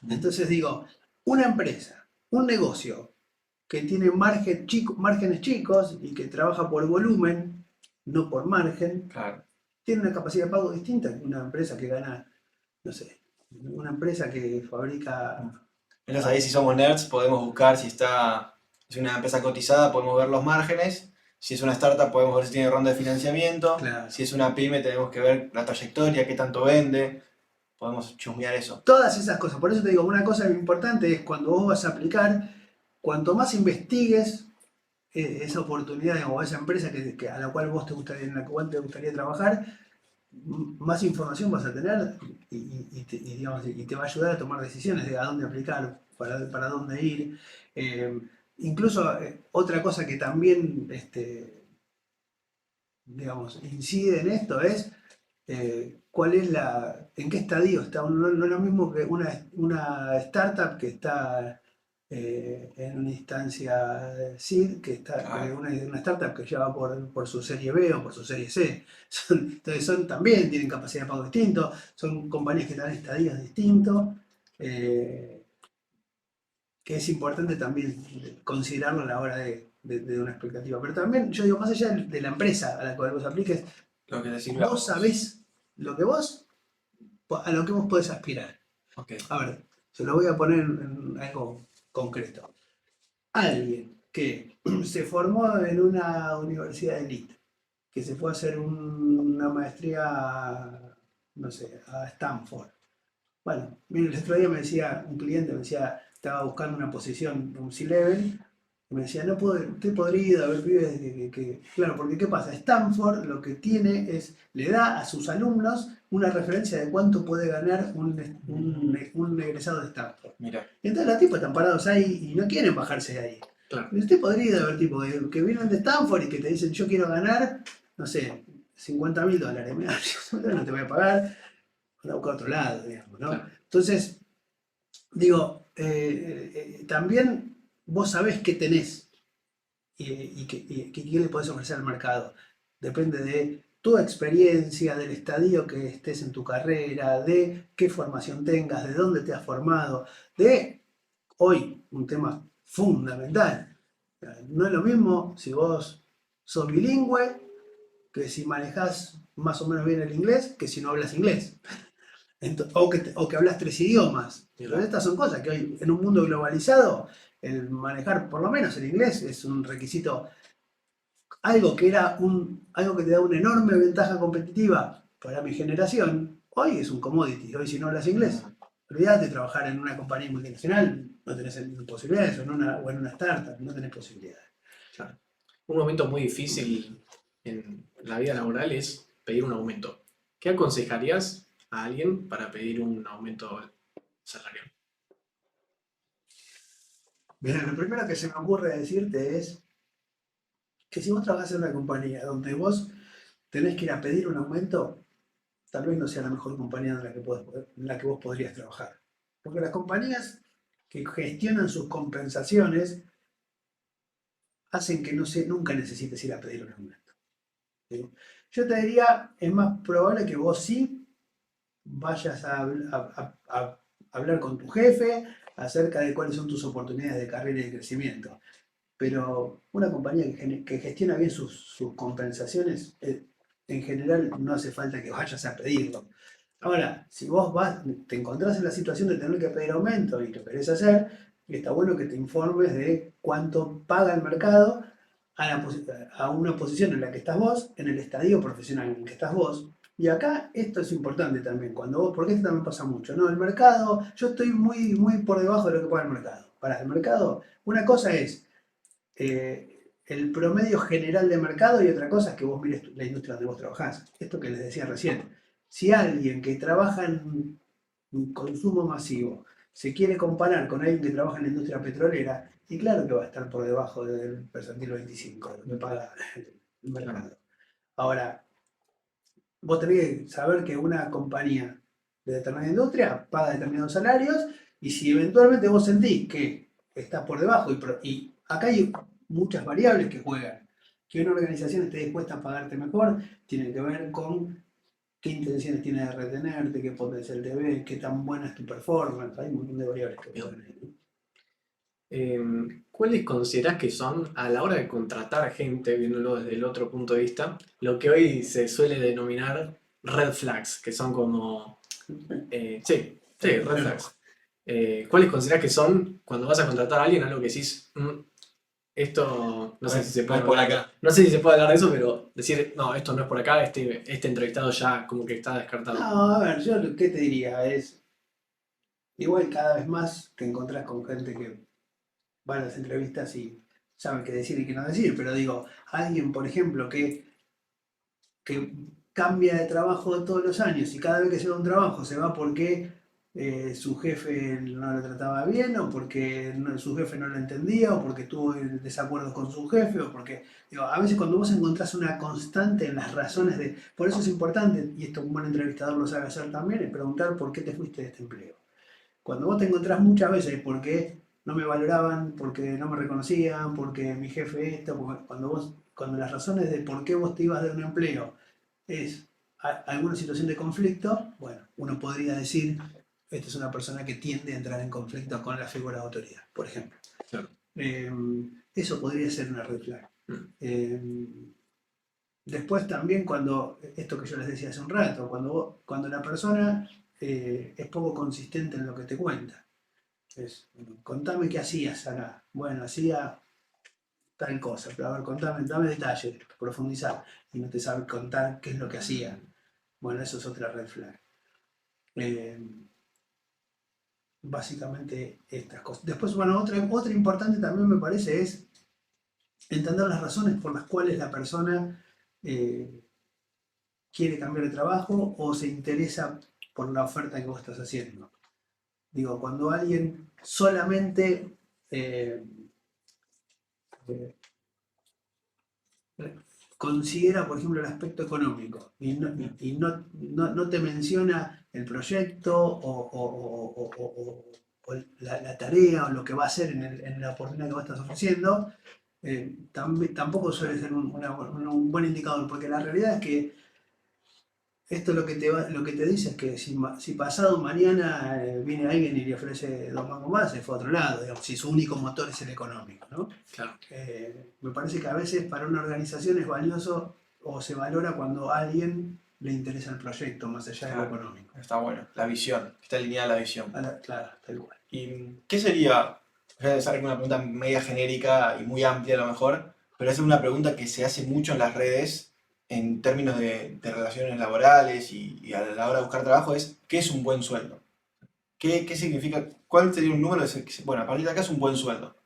Entonces digo, una empresa, un negocio que tiene márgenes chicos y que trabaja por volumen, no por margen, Claro. tiene una capacidad de pago distinta que una empresa que gana, no sé, una empresa que fabrica... Entonces ahí si somos nerds podemos buscar si es una empresa cotizada, podemos ver los márgenes. Si es una startup podemos ver si tiene ronda de financiamiento. Claro. Si es una pyme tenemos que ver la trayectoria, qué tanto vende. Podemos chusmear eso. Todas esas cosas. Por eso te digo, una cosa importante es cuando vos vas a aplicar, cuanto más investigues esa oportunidad o esa empresa a la cual vos en la cual te gustaría trabajar, más información vas a tener y te va a ayudar a tomar decisiones de a dónde aplicar, para dónde ir. Eh, Incluso otra cosa que también digamos, incide en esto es cuál es en qué estadio está. No es lo mismo que una startup que está en una instancia seed, que Claro. una startup que ya va por su serie B o por su serie C. Entonces también tienen capacidad de pago distinto, son compañías que están en estadios distintos, eh, que es importante también considerarlo a la hora de una expectativa. Pero también, yo digo, más allá de la empresa a la cual vos apliques, Lo que te sirve a vos vos. sabés a lo que vos podés aspirar. Ok. A ver, se lo voy a poner en algo concreto. Alguien que se formó en una universidad de élite, que se fue a hacer una maestría, no sé, a Stanford. Bueno, mire, el otro día me decía, un cliente me decía, estaba buscando una posición, un C-Level, y me decía, no puedo, estoy podrido, a ver, pibes, claro, porque ¿qué pasa? Stanford lo que tiene es, le da a sus alumnos una referencia de cuánto puede ganar un egresado de Stanford. Mira. Y entonces los tipos están parados ahí y no quieren bajarse de ahí. Claro. Yo estoy podrido de ver tipos que vienen de Stanford y que te dicen, yo quiero ganar, no sé, $50.000. Mira, yo no te voy a pagar, anda a buscar otro lado, digamos, ¿no? Claro. Entonces, digo, también vos sabés qué tenés y qué le podés ofrecer al mercado. Depende de tu experiencia, del estadio que estés en tu carrera, de qué formación tengas, de dónde te has formado, de hoy, un tema fundamental. No es lo mismo si vos sos bilingüe que si manejás más o menos bien el inglés que si no hablas inglés. O que hablas 3 idiomas. Pero estas son cosas que hoy, en un mundo globalizado, el manejar por lo menos el inglés es un requisito, algo que te da una enorme ventaja competitiva para mi generación. Hoy es un commodity. Hoy, si no hablas inglés, olvídate de trabajar en una compañía multinacional, no tenés posibilidades, o en una startup, no tenés posibilidades. Claro. Un momento muy difícil en la vida laboral es pedir un aumento. ¿Qué aconsejarías a alguien para pedir un aumento salarial? Mira, lo primero que se me ocurre decirte es que si vos trabajás en una compañía donde vos tenés que ir a pedir un aumento, tal vez no sea la mejor compañía en la que vos podrías trabajar. Porque las compañías que gestionan sus compensaciones hacen que nunca necesites ir a pedir un aumento. ¿Sí? Yo te diría, es más probable que vos sí vayas a hablar con tu jefe acerca de cuáles son tus oportunidades de carrera y de crecimiento. Pero una compañía que gestiona bien sus compensaciones, en general no hace falta que vayas a pedirlo. Ahora, si vos te encontrás en la situación de tener que pedir aumento y lo querés hacer, está bueno que te informes de cuánto paga el mercado a una posición en la que estás vos, en el estadio profesional en el que estás vos. Y acá esto es importante también, porque esto también pasa mucho, ¿no? El mercado, yo estoy muy, muy por debajo de lo que paga el mercado. Para el mercado, una cosa es el promedio general de mercado y otra cosa es que vos mires la industria donde vos trabajás. Esto que les decía recién. Si alguien que trabaja en consumo masivo se quiere comparar con alguien que trabaja en la industria petrolera, y claro que va a estar por debajo del percentil 25 de lo que paga el mercado. Ahora, vos tenés que saber que una compañía de determinada industria paga determinados salarios y si eventualmente vos sentís que estás por debajo y acá hay muchas variables que juegan. Que una organización esté dispuesta a pagarte mejor tiene que ver con qué intenciones tiene de retenerte, qué potencial te ve, qué tan buena es tu performance. Hay un montón de variables que juegan ahí, ¿no? ¿Cuáles considerás que son, a la hora de contratar gente, viéndolo desde el otro punto de vista, lo que hoy se suele denominar red flags, que son como... sí, red flags. ¿Cuáles considerás que son, cuando vas a contratar a alguien, algo que decís, esto, no sé si se puede por hablar, acá. no sé si se puede hablar de eso, pero decir, no, esto no es por acá, este entrevistado ya como que está descartado? No, a ver, yo qué te diría es, igual cada vez más te encontrás con gente que va a las entrevistas y sabe qué decir y qué no decir, pero digo, alguien, por ejemplo, que cambia de trabajo todos los años y cada vez que se va a un trabajo se va porque su jefe no lo trataba bien o porque su jefe no lo entendía o porque tuvo desacuerdos con su jefe o porque, digo, a veces cuando vos encontrás una constante en las razones de, por eso es importante, y esto un buen entrevistador lo sabe hacer también, es preguntar por qué te fuiste de este empleo. Cuando vos te encontrás muchas veces porque no me valoraban, porque no me reconocían, porque mi jefe esto, cuando las razones de por qué vos te ibas de un empleo es alguna situación de conflicto, bueno, uno podría decir, esta es una persona que tiende a entrar en conflicto con la figura de autoridad, por ejemplo. Claro. Eso podría ser una red flag. Mm. Después también esto que yo les decía hace un rato, cuando la persona es poco consistente en lo que te cuenta. Contame qué hacías acá. Bueno, hacía tal cosa, pero a ver, dame detalles, profundizar. Y no te sabe contar qué es lo que hacía. Bueno, eso es otra red flag. Básicamente estas cosas. Después, bueno, otra importante también me parece es entender las razones por las cuales la persona quiere cambiar de trabajo o se interesa por la oferta que vos estás haciendo. Digo, cuando alguien solamente considera, por ejemplo, el aspecto económico y no te menciona el proyecto o la tarea o lo que va a hacer en la oportunidad que vos estás ofreciendo, tampoco suele ser un buen indicador, porque la realidad es que esto lo que te dice es que si pasado mañana viene alguien y le ofrece 2 mangos más, se fue a otro lado, digamos, si su único motor es el económico, ¿no? Claro. Me parece que a veces para una organización es valioso o se valora cuando a alguien le interesa el proyecto más allá de lo económico. Está bueno, la visión, está alineada la visión. Claro, tal cual. ¿Y qué sería? Voy a hacer una pregunta media genérica y muy amplia a lo mejor, pero es una pregunta que se hace mucho en las redes en términos de relaciones laborales y a la hora de buscar trabajo es ¿qué es un buen sueldo? ¿Qué significa? ¿Cuál sería un número? Bueno, a partir de acá es un buen sueldo.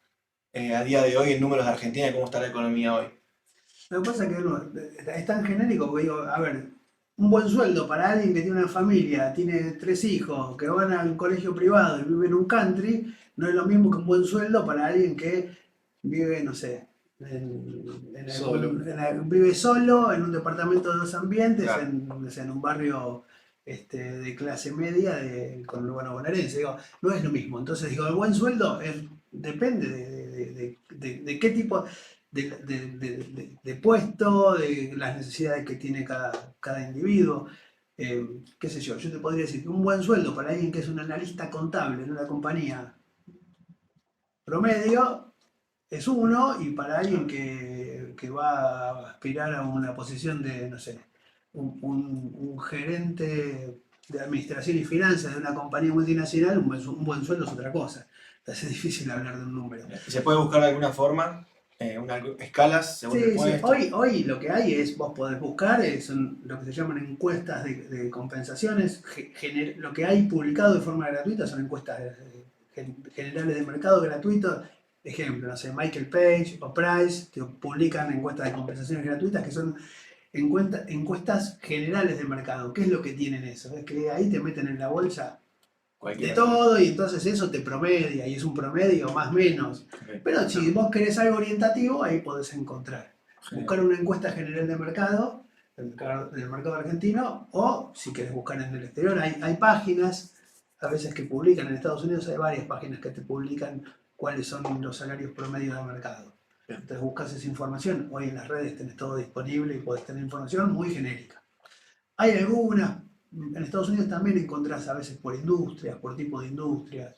A día de hoy en números de Argentina y cómo está la economía hoy. Lo que pasa es que es tan genérico porque digo, a ver, un buen sueldo para alguien que tiene una familia, tiene 3 hijos, que van a un colegio privado y vive en un country, no es lo mismo que un buen sueldo para alguien que vive, no sé, vive solo en un departamento de 2 ambientes, Claro. en un barrio de clase media con urbano bonaerense. Digo, no es lo mismo. Entonces digo, el buen sueldo depende de qué tipo de puesto, de las necesidades que tiene cada individuo. Qué sé yo te podría decir que un buen sueldo para alguien que es un analista contable en una compañía promedio es uno, y para alguien que va a aspirar a una posición de, no sé, un gerente de administración y finanzas de una compañía multinacional, un buen sueldo es otra cosa. Entonces es difícil hablar de un número. ¿Se puede buscar de alguna forma? Escalas según el puesto. Hoy lo que hay es, vos podés buscar, son lo que se llaman encuestas de compensaciones. Lo que hay publicado de forma gratuita son encuestas generales de mercado gratuitos. Ejemplo, no sé, Michael Page o Price te publican encuestas de compensaciones gratuitas que son encuestas generales de mercado. ¿Qué es lo que tienen eso? Es que ahí te meten en la bolsa de todo y entonces eso te promedia y es un promedio más o menos. Okay. Pero si vos querés algo orientativo, ahí podés encontrar. Buscar una encuesta general de mercado, del mercado argentino, o si querés buscar en el exterior, hay páginas a veces que publican. En Estados Unidos hay varias páginas que te publican cuáles son los salarios promedios de mercado. Entonces buscas esa información. Hoy en las redes tenés todo disponible y podés tener información muy genérica. Hay algunas. En Estados Unidos también encontrás a veces por industrias, por tipo de industrias,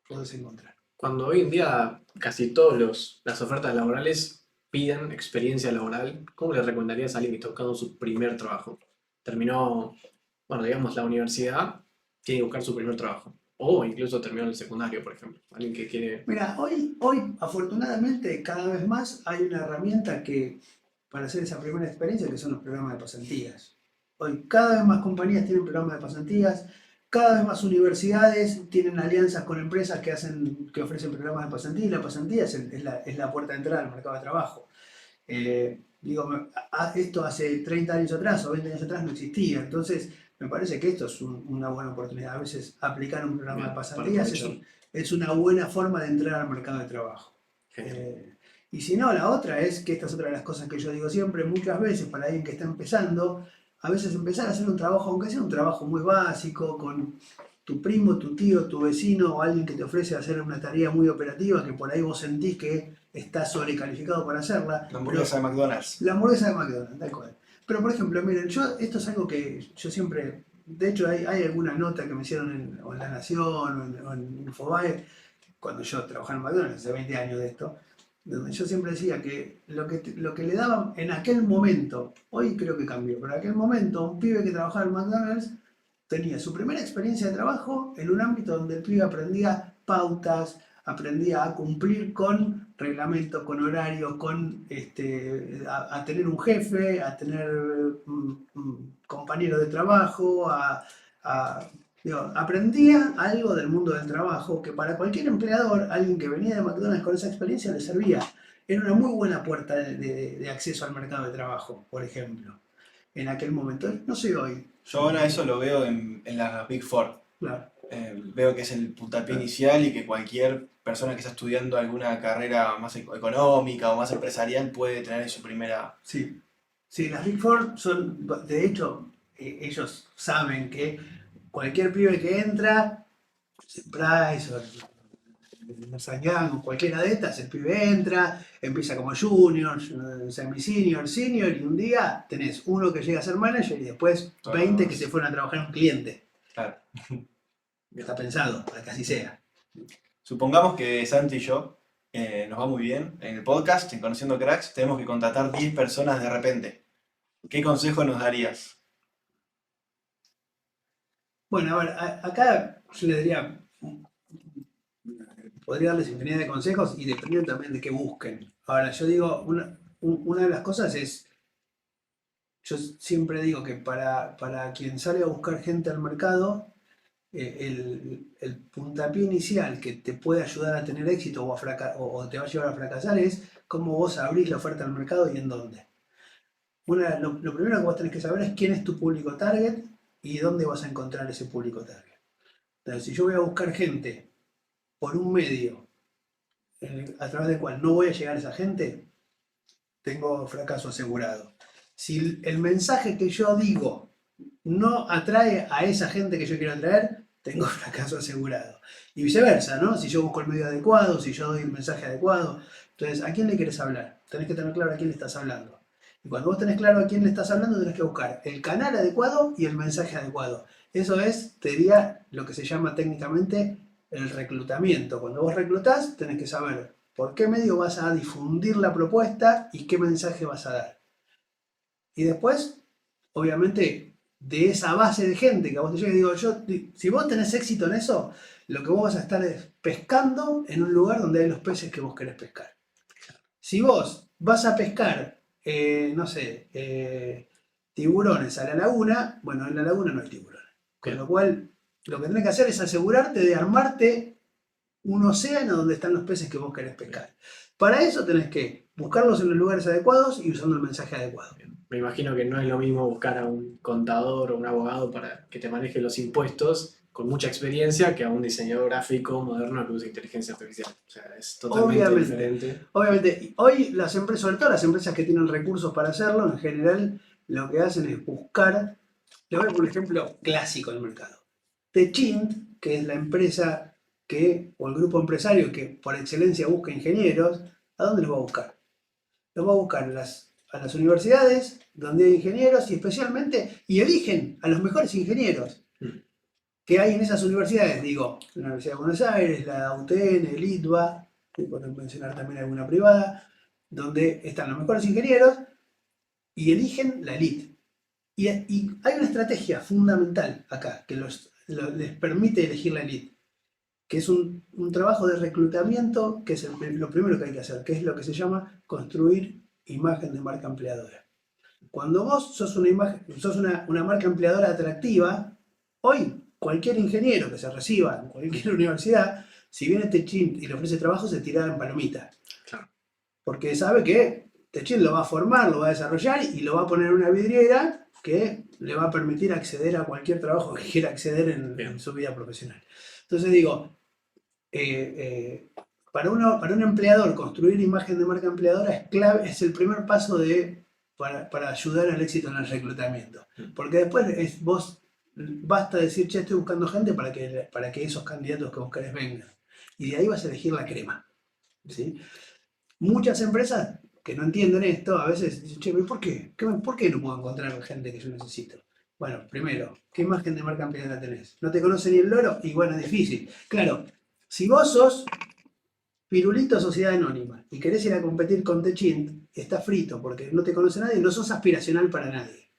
podés encontrar. Cuando hoy en día casi todas las ofertas laborales piden experiencia laboral, ¿cómo le recomendarías a alguien que está buscando su primer trabajo? Terminó, bueno, digamos, la universidad, tiene que buscar su primer trabajo. O incluso terminó el secundario, por ejemplo. Alguien que quiere... Mira, hoy afortunadamente cada vez más hay una herramienta para hacer esa primera experiencia, que son los programas de pasantías. Hoy cada vez más compañías tienen programas de pasantías, cada vez más universidades tienen alianzas con empresas que ofrecen programas de pasantía, y la pasantía es la puerta de entrada al mercado de trabajo. digo, esto hace 30 años atrás o 20 años atrás no existía. Entonces, me parece que esto es una buena oportunidad. A veces aplicar un programa Bien, de para pasantías aprovechar. es una buena forma de entrar al mercado de trabajo. Genial. Y si no, la otra es que esta es otra de las cosas que yo digo siempre, muchas veces para alguien que está empezando, a veces empezar a hacer un trabajo, aunque sea un trabajo muy básico, con tu primo, tu tío, tu vecino o alguien que te ofrece hacer una tarea muy operativa que por ahí vos sentís que estás sobrecalificado para hacerla. La hamburguesa de McDonald's. La hamburguesa de McDonald's, tal cual. Pero por ejemplo, miren, esto es algo que yo siempre, de hecho hay alguna nota que me hicieron o en La Nación o en Infobae, cuando yo trabajaba en McDonald's, hace 20 años de esto, donde yo siempre decía que lo que le daban en aquel momento, hoy creo que cambió, pero en aquel momento un pibe que trabajaba en McDonald's tenía su primera experiencia de trabajo en un ámbito donde el pibe aprendía pautas, aprendía a cumplir con reglamentos, con horarios, a tener un jefe, a tener compañeros de trabajo, digo, aprendía algo del mundo del trabajo que para cualquier empleador, alguien que venía de McDonald's con esa experiencia le servía. Era una muy buena puerta de acceso al mercado de trabajo, por ejemplo, en aquel momento. No sé hoy. Yo ahora eso lo veo en las Big Four. Claro. Veo que es el puntapié inicial y que cualquier persona que está estudiando alguna carrera más económica o más empresarial puede tener en su primera... Sí, sí, las Big Four son, de hecho, ellos saben que cualquier pibe que entra, Price o Ernst & Young o cualquiera de estas, el pibe entra, empieza como junior, semi-senior, senior, y un día tenés uno que llega a ser manager y después 20 que se fueron a trabajar en un cliente. Claro. Está pensado para que así sea. Supongamos que Santi y yo nos va muy bien en el podcast, en Conociendo Cracks, tenemos que contratar 10 personas de repente. ¿Qué consejo nos darías? Bueno, a ver, acá yo le diría, podría darles infinidad de consejos y dependiendo también de qué busquen. Ahora, yo digo, una de las cosas es, yo siempre digo que para quien sale a buscar gente al mercado, el puntapié inicial que te puede ayudar a tener éxito o te va a llevar a fracasar es cómo vos abrís la oferta al mercado y en dónde. Lo primero que vos tenés que saber es quién es tu público target y dónde vas a encontrar ese público target. Entonces, si yo voy a buscar gente por un medio a través del cual no voy a llegar a esa gente, tengo fracaso asegurado. Si el mensaje que yo digo no atrae a esa gente que yo quiero atraer, tengo fracaso asegurado. Y viceversa, ¿no? Si yo busco el medio adecuado, si yo doy el mensaje adecuado. Entonces, ¿a quién le quieres hablar? Tenés que tener claro a quién le estás hablando. Y cuando vos tenés claro a quién le estás hablando, tenés que buscar el canal adecuado y el mensaje adecuado. Eso es, te diría, lo que se llama técnicamente el reclutamiento. Cuando vos reclutás, tenés que saber por qué medio vas a difundir la propuesta y qué mensaje vas a dar. Y después, obviamente, de esa base de gente que a vos te llega, digo yo, si vos tenés éxito en eso, lo que vos vas a estar es pescando en un lugar donde hay los peces que vos querés pescar. Si vos vas a pescar, no sé, tiburones a la laguna, bueno, en la laguna no hay tiburones. Con lo cual, lo que tenés que hacer es asegurarte de armarte un océano donde están los peces que vos querés pescar. Para eso tenés que buscarlos en los lugares adecuados y usando el mensaje adecuado. Me imagino que no es lo mismo buscar a un contador o un abogado para que te maneje los impuestos con mucha experiencia que a un diseñador gráfico moderno que use inteligencia artificial. O sea, es totalmente diferente. Obviamente, hoy las empresas, sobre todo las empresas que tienen recursos para hacerlo, en general lo que hacen es buscar, le voy a poner un ejemplo clásico del mercado. Techint, que es la empresa o el grupo empresario que por excelencia busca ingenieros, ¿a dónde los va a buscar? Los va a buscar a las universidades donde hay ingenieros y especialmente, y eligen a los mejores ingenieros que hay en esas universidades, digo, la Universidad de Buenos Aires, la UTN, el ITBA, por mencionar también alguna privada, donde están los mejores ingenieros y eligen la elite. Y hay una estrategia fundamental acá que les permite elegir la elite, que es un trabajo de reclutamiento, que es lo primero que hay que hacer, que es lo que se llama construir imagen de marca empleadora. Cuando vos sos una marca empleadora atractiva, hoy cualquier ingeniero que se reciba en cualquier universidad, si viene Techint y le ofrece trabajo, se tira en palomita. Claro. Porque sabe que Techint lo va a formar, lo va a desarrollar y lo va a poner en una vidriera que le va a permitir acceder a cualquier trabajo que quiera acceder en su vida profesional. Entonces digo, para un empleador construir imagen de marca empleadora es clave, es el primer paso para ayudar al éxito en el reclutamiento. Porque después vos basta decir, che, estoy buscando gente para que esos candidatos que vos querés vengan. Y de ahí vas a elegir la crema. ¿Sí? Muchas empresas que no entienden esto, a veces dicen, che, ¿por qué? ¿Por qué no puedo encontrar gente que yo necesito? Bueno, primero, ¿qué imagen de marca empleadora tenés? ¿No te conoce ni el loro? Y bueno, es difícil. Claro, si vos sos Pirulito Sociedad Anónima y querés ir a competir con Techint, estás frito porque no te conoce nadie y no sos aspiracional para nadie.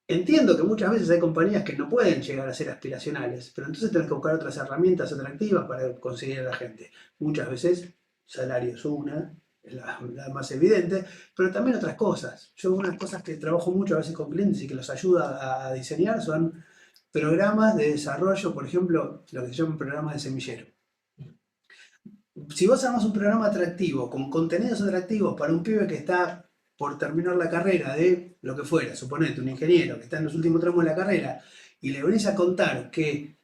Entiendo que muchas veces hay compañías que no pueden llegar a ser aspiracionales, pero entonces tenés que buscar otras herramientas atractivas para conseguir a la gente. Muchas veces, salario es una, es la más evidente, pero también otras cosas. Yo unas cosas que trabajo mucho a veces con clientes y que los ayuda a diseñar son programas de desarrollo, por ejemplo, lo que se llaman programas de semillero. Si vos armás un programa atractivo, con contenidos atractivos para un pibe que está por terminar la carrera de lo que fuera, suponete un ingeniero que está en los últimos tramos de la carrera, y le venís a contar que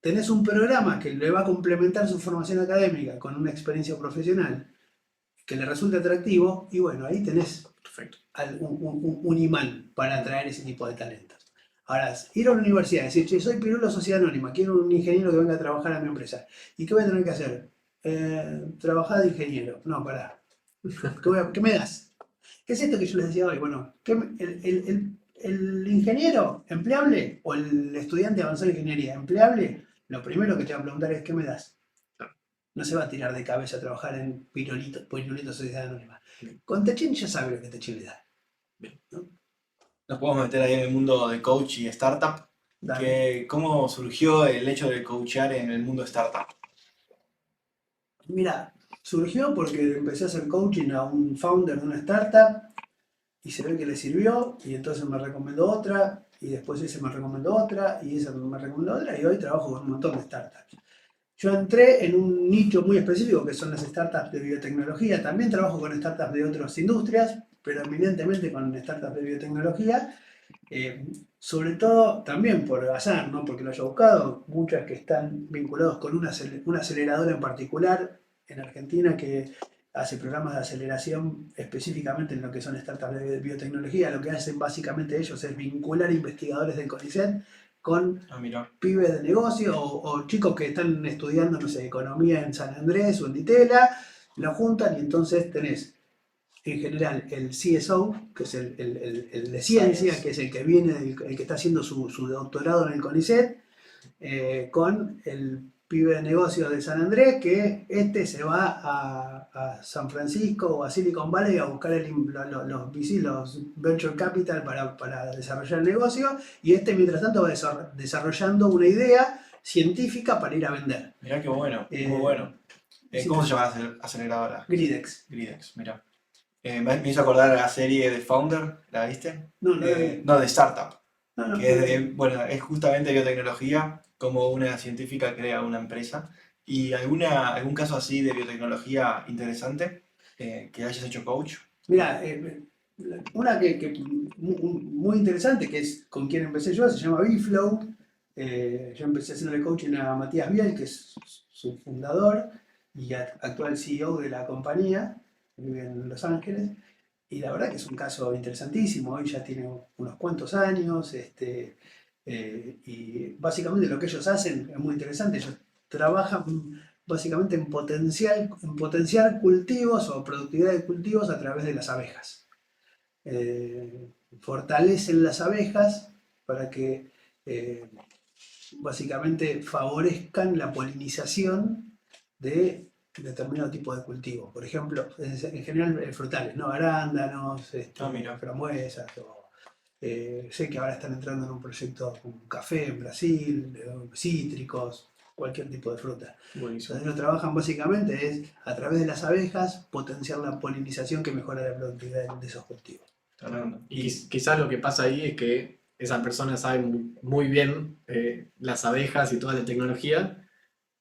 tenés un programa que le va a complementar su formación académica con una experiencia profesional que le resulte atractivo, y bueno, ahí tenés Perfecto. un imán para atraer ese tipo de talentos. Ahora, ir a una universidad y decir, che, soy Pirulo Sociedad Anónima, quiero un ingeniero que venga a trabajar a mi empresa. ¿Y qué voy a tener que hacer? Trabajar de ingeniero. No, pará. ¿Qué me das? ¿Qué es esto que yo les decía hoy? Bueno, el ingeniero empleable o el estudiante avanzado de ingeniería empleable, lo primero que te va a preguntar es, ¿qué me das? No se va a tirar de cabeza a trabajar en Pirulito Sociedad Anónima. Bien. Con Techint ya sabe lo que Techint le da. Bien. ¿No? Nos podemos meter ahí en el mundo de coach y startup. ¿Cómo surgió el hecho de coachear en el mundo startup? Mira, surgió porque empecé a hacer coaching a un founder de una startup y se ve que le sirvió y entonces me recomendó otra y después ese me recomendó otra y ese me recomendó otra y hoy trabajo con un montón de startups. Yo entré en un nicho muy específico que son las startups de biotecnología. También trabajo con startups de otras industrias, pero eminentemente con startups de biotecnología. Sobre todo también por azar, no porque lo haya buscado, muchas que están vinculados con una aceleradora en particular en Argentina que hace programas de aceleración específicamente en lo que son startups de biotecnología. Lo que hacen básicamente ellos es vincular investigadores del CONICET con pibes de negocio o chicos que están estudiando, no sé, economía en San Andrés o en Ditela, lo juntan y entonces tenés en general el CSO, que es el de ciencia, que es el que viene, el que está haciendo su doctorado en el CONICET, con el pibe de negocio de San Andrés, que se va a San Francisco o a Silicon Valley a buscar los VC, los Venture Capital para desarrollar el negocio, y mientras tanto va desarrollando una idea científica para ir a vender. Mirá qué bueno, muy bueno. ¿Cómo se llama la aceleradora? Gridex. Gridex, mirá. Me hizo acordar a la serie de Founder, ¿la viste? No, No, de Startup. no, Que es justamente biotecnología, como una científica crea una empresa. ¿Y algún caso así de biotecnología interesante que hayas hecho coach? Mira, una que muy interesante, que es con quien empecé yo, se llama Biflow. Yo empecé haciendo coaching a Matías Biel, que es su fundador y actual CEO de la compañía, que vive en Los Ángeles. Y la verdad que es un caso interesantísimo. Hoy ya tiene unos cuantos años. Y básicamente lo que ellos hacen es muy interesante. Ellos trabajan básicamente en potenciar cultivos o productividad de cultivos a través de las abejas. Fortalecen las abejas para que básicamente favorezcan la polinización de determinado tipo de cultivo. Por ejemplo, en general frutales, ¿no? Arándanos, frambuesas. Sé que ahora están entrando en un proyecto con café en Brasil, cítricos, cualquier tipo de fruta. Buenísimo. Entonces lo trabajan básicamente es a través de las abejas potenciar la polinización que mejora la productividad de esos cultivos. Y quizás lo que pasa ahí es que esa persona sabe muy bien las abejas y toda la tecnología,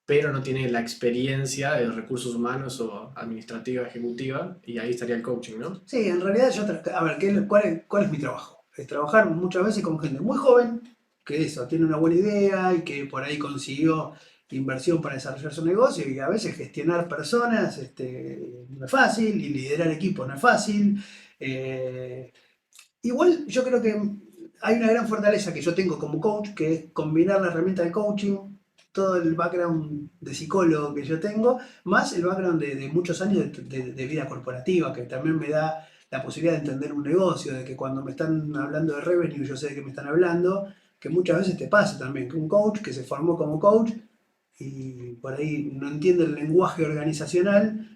pero no tiene la experiencia de recursos humanos o administrativa, ejecutiva, y ahí estaría el coaching, ¿no? Sí, en realidad a ver, ¿cuál es mi trabajo? Es trabajar muchas veces con gente muy joven, que eso, tiene una buena idea y que por ahí consiguió inversión para desarrollar su negocio y a veces gestionar personas no es fácil y liderar equipos no es fácil. Eh, Igual yo creo que hay una gran fortaleza que yo tengo como coach, que es combinar la herramienta del coaching, todo el background de psicólogo que yo tengo, más el background de muchos años de vida corporativa, que también me da la posibilidad de entender un negocio, de que cuando me están hablando de revenue yo sé de qué me están hablando, que muchas veces te pasa también, que un coach que se formó como coach y por ahí no entiende el lenguaje organizacional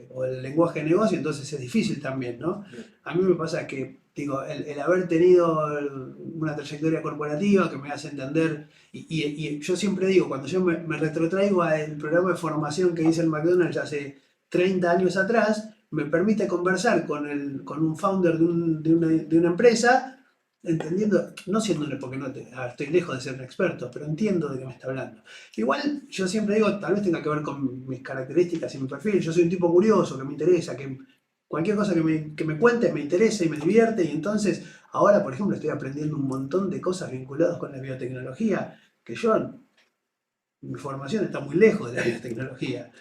o el lenguaje de negocio, entonces es difícil también, ¿no? A mí me pasa que, digo, el haber tenido una trayectoria corporativa que me hace entender, y yo siempre digo, cuando yo me retrotraigo al programa de formación que hice en McDonald's hace 30 años atrás, me permite conversar con un founder de una empresa, entendiendo, no siéndole porque estoy lejos de ser un experto, pero entiendo de qué me está hablando. Igual yo siempre digo, tal vez tenga que ver con mis características y mi perfil. Yo soy un tipo curioso, que me interesa, que cualquier cosa que me cuentes me interesa y me divierte. Y entonces, ahora, por ejemplo, estoy aprendiendo un montón de cosas vinculadas con la biotecnología, que mi formación está muy lejos de la biotecnología.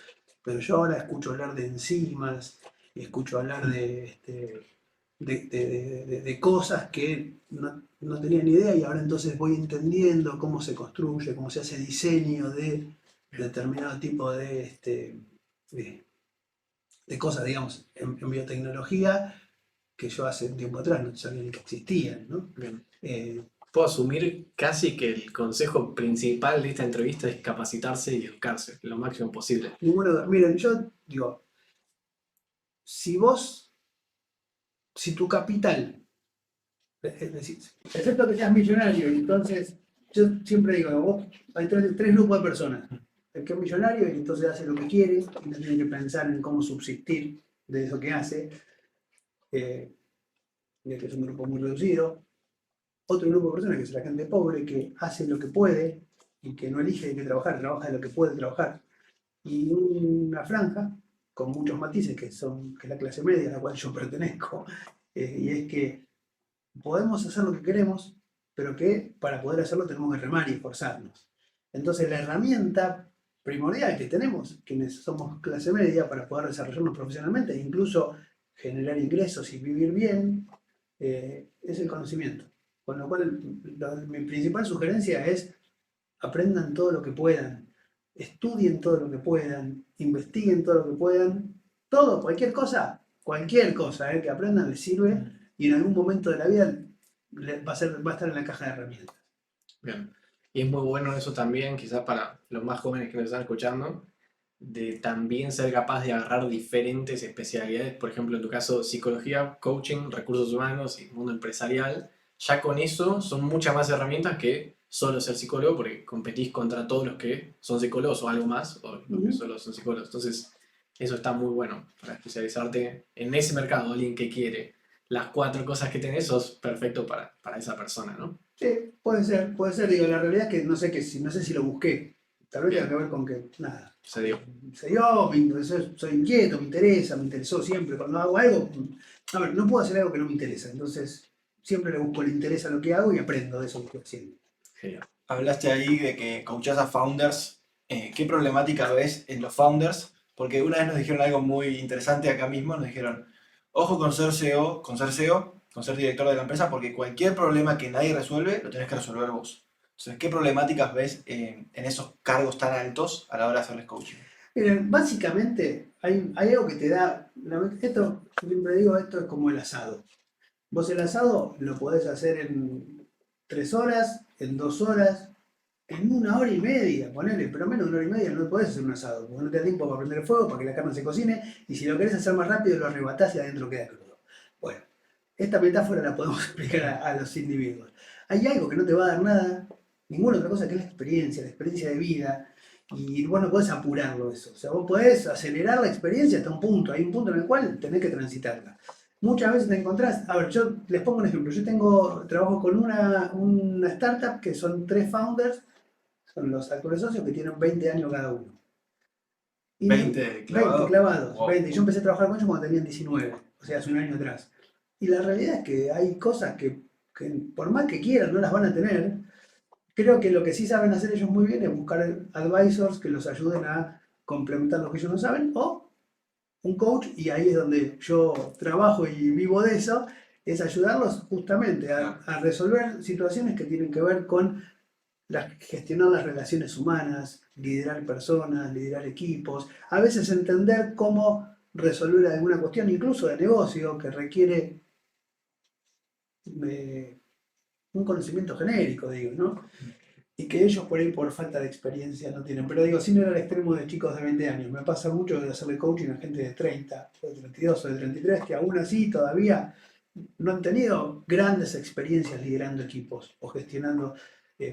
Pero yo ahora escucho hablar de enzimas, escucho hablar de cosas que no tenía ni idea y ahora entonces voy entendiendo cómo se construye, cómo se hace diseño de determinado tipo de, de cosas, digamos, en biotecnología que yo hace un tiempo atrás no sabía ni que existían, ¿no? Bien. Eh, Puedo asumir casi que el consejo principal de esta entrevista es capacitarse y educarse lo máximo posible. Miren, yo digo, si vos, si tu capital, es decir, excepto que seas millonario, y entonces yo siempre digo, vos, hay tres grupos de personas. El que es millonario y entonces hace lo que quiere y no tiene que pensar en cómo subsistir de eso que hace, y que es un grupo muy reducido. Otro grupo de personas que es la gente pobre que hace lo que puede y que no elige de qué trabajar, trabaja de lo que puede trabajar. Y una franja con muchos matices que es la clase media a la cual yo pertenezco, y es que podemos hacer lo que queremos, pero que para poder hacerlo tenemos que remar y esforzarnos. Entonces la herramienta primordial que tenemos, quienes somos clase media, para poder desarrollarnos profesionalmente e incluso generar ingresos y vivir bien, es el conocimiento. Con lo cual, mi principal sugerencia es aprendan todo lo que puedan, estudien todo lo que puedan, investiguen todo lo que puedan, todo, cualquier cosa que aprendan les sirve y en algún momento de la vida va a estar en la caja de herramientas. Bien. Y es muy bueno eso también, quizás para los más jóvenes que nos están escuchando, de también ser capaz de agarrar diferentes especialidades, por ejemplo, en tu caso, psicología, coaching, recursos humanos y mundo empresarial. Ya con eso son muchas más herramientas que solo ser psicólogo, porque competís contra todos los que son psicólogos o algo más, o los que solo son psicólogos. Entonces, eso está muy bueno para especializarte en ese mercado. Alguien que quiere las 4 cosas que tenés, sos perfecto para esa persona, ¿no? Sí, puede ser, digo, la realidad es que no sé si lo busqué, tal vez Bien. tenga que ver con que, nada, Se dio. se dio, soy inquieto, me interesa, me interesó siempre, cuando hago algo, a ver, no puedo hacer algo que no me interesa, entonces siempre le busco el interés a lo que hago y aprendo de eso que estoy haciendo. Genial. Hablaste ahí de que coachás a founders. ¿Qué problemática ves en los founders? Porque una vez nos dijeron algo muy interesante acá mismo, nos dijeron, ojo con ser CEO, con ser director de la empresa, porque cualquier problema que nadie resuelve, lo tenés que resolver vos. Entonces, ¿qué problemáticas ves en esos cargos tan altos a la hora de hacerles coaching? Miren, básicamente hay algo que te da, esto, siempre digo, esto es como el asado. Vos el asado lo podés hacer en 3 horas, en 2 horas, en 1 hora y media, ponele, pero menos de 1 hora y media no podés hacer un asado, porque no te da tiempo para prender el fuego, para que la carne se cocine, y si lo querés hacer más rápido lo arrebatás y adentro queda crudo. Bueno, esta metáfora la podemos explicar a los individuos. Hay algo que no te va a dar nada, ninguna otra cosa que es la experiencia de vida, y vos no podés apurarlo eso. O sea, vos podés acelerar la experiencia hasta un punto, hay un punto en el cual tenés que transitarla. Muchas veces te encontrás, a ver, yo les pongo un ejemplo, trabajo con una startup que son 3 founders, son los actuales socios que tienen 20 años cada uno. Y 20 clavados. 20 clavados, Wow. 20. Yo empecé a trabajar con ellos cuando tenían 19, o sea, hace un año atrás. Y la realidad es que hay cosas que por más que quieran no las van a tener. Creo que lo que sí saben hacer ellos muy bien es buscar advisors que los ayuden a complementar lo que ellos no saben, o un coach, y ahí es donde yo trabajo y vivo de eso, es ayudarlos justamente a resolver situaciones que tienen que ver con gestionar las relaciones humanas, liderar personas, liderar equipos, a veces entender cómo resolver alguna cuestión, incluso de negocio, que requiere un conocimiento genérico, digo, ¿no? Y que ellos por ahí por falta de experiencia no tienen. Pero digo, sin ir al extremo de chicos de 20 años, me pasa mucho de hacerle coaching a gente de 30, o de 32 o de 33, que aún así todavía no han tenido grandes experiencias liderando equipos o gestionando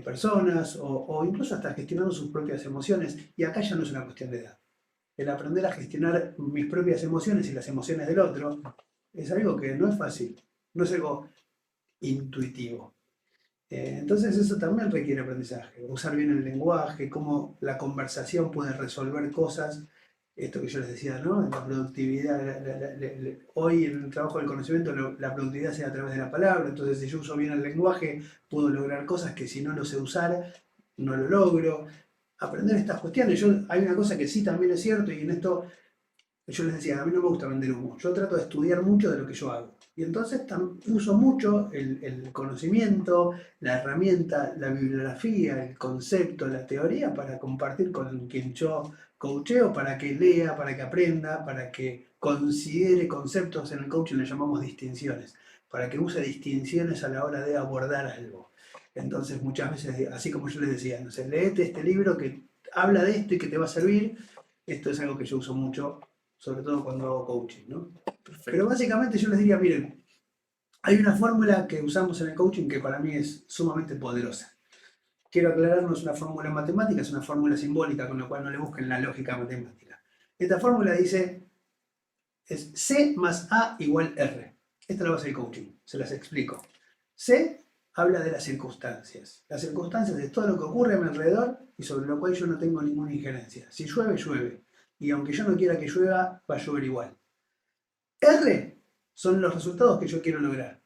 personas o incluso hasta gestionando sus propias emociones. Y acá ya no es una cuestión de edad. El aprender a gestionar mis propias emociones y las emociones del otro es algo que no es fácil, no es algo intuitivo. Entonces eso también requiere aprendizaje, usar bien el lenguaje, cómo la conversación puede resolver cosas, esto que yo les decía, ¿no? La productividad, hoy en el trabajo del conocimiento la productividad se da a través de la palabra, entonces si yo uso bien el lenguaje puedo lograr cosas que si no lo sé usar no lo logro. Aprender estas cuestiones, hay una cosa que sí también es cierto y en esto yo les decía, a mí no me gusta vender humo, yo trato de estudiar mucho de lo que yo hago. Y entonces uso mucho el conocimiento, la herramienta, la bibliografía, el concepto, la teoría para compartir con quien yo coacheo, para que lea, para que aprenda, para que considere conceptos. En el coaching le llamamos distinciones, para que use distinciones a la hora de abordar algo. Entonces muchas veces, así como yo les decía, no sé, léete este libro que habla de esto y que te va a servir. Esto es algo que yo uso mucho, sobre todo cuando hago coaching, ¿no? Perfecto. Pero básicamente yo les diría, miren, hay una fórmula que usamos en el coaching que para mí es sumamente poderosa. Quiero aclararnos, una fórmula matemática, es una fórmula simbólica, con la cual no le busquen la lógica matemática. Esta fórmula dice, es C más A igual R. Esta es la base del coaching, se las explico. C habla de las circunstancias. Las circunstancias es todo lo que ocurre a mi alrededor y sobre lo cual yo no tengo ninguna injerencia. Si llueve, llueve. Y aunque yo no quiera que llueva, va a llover igual. R son los resultados que yo quiero lograr.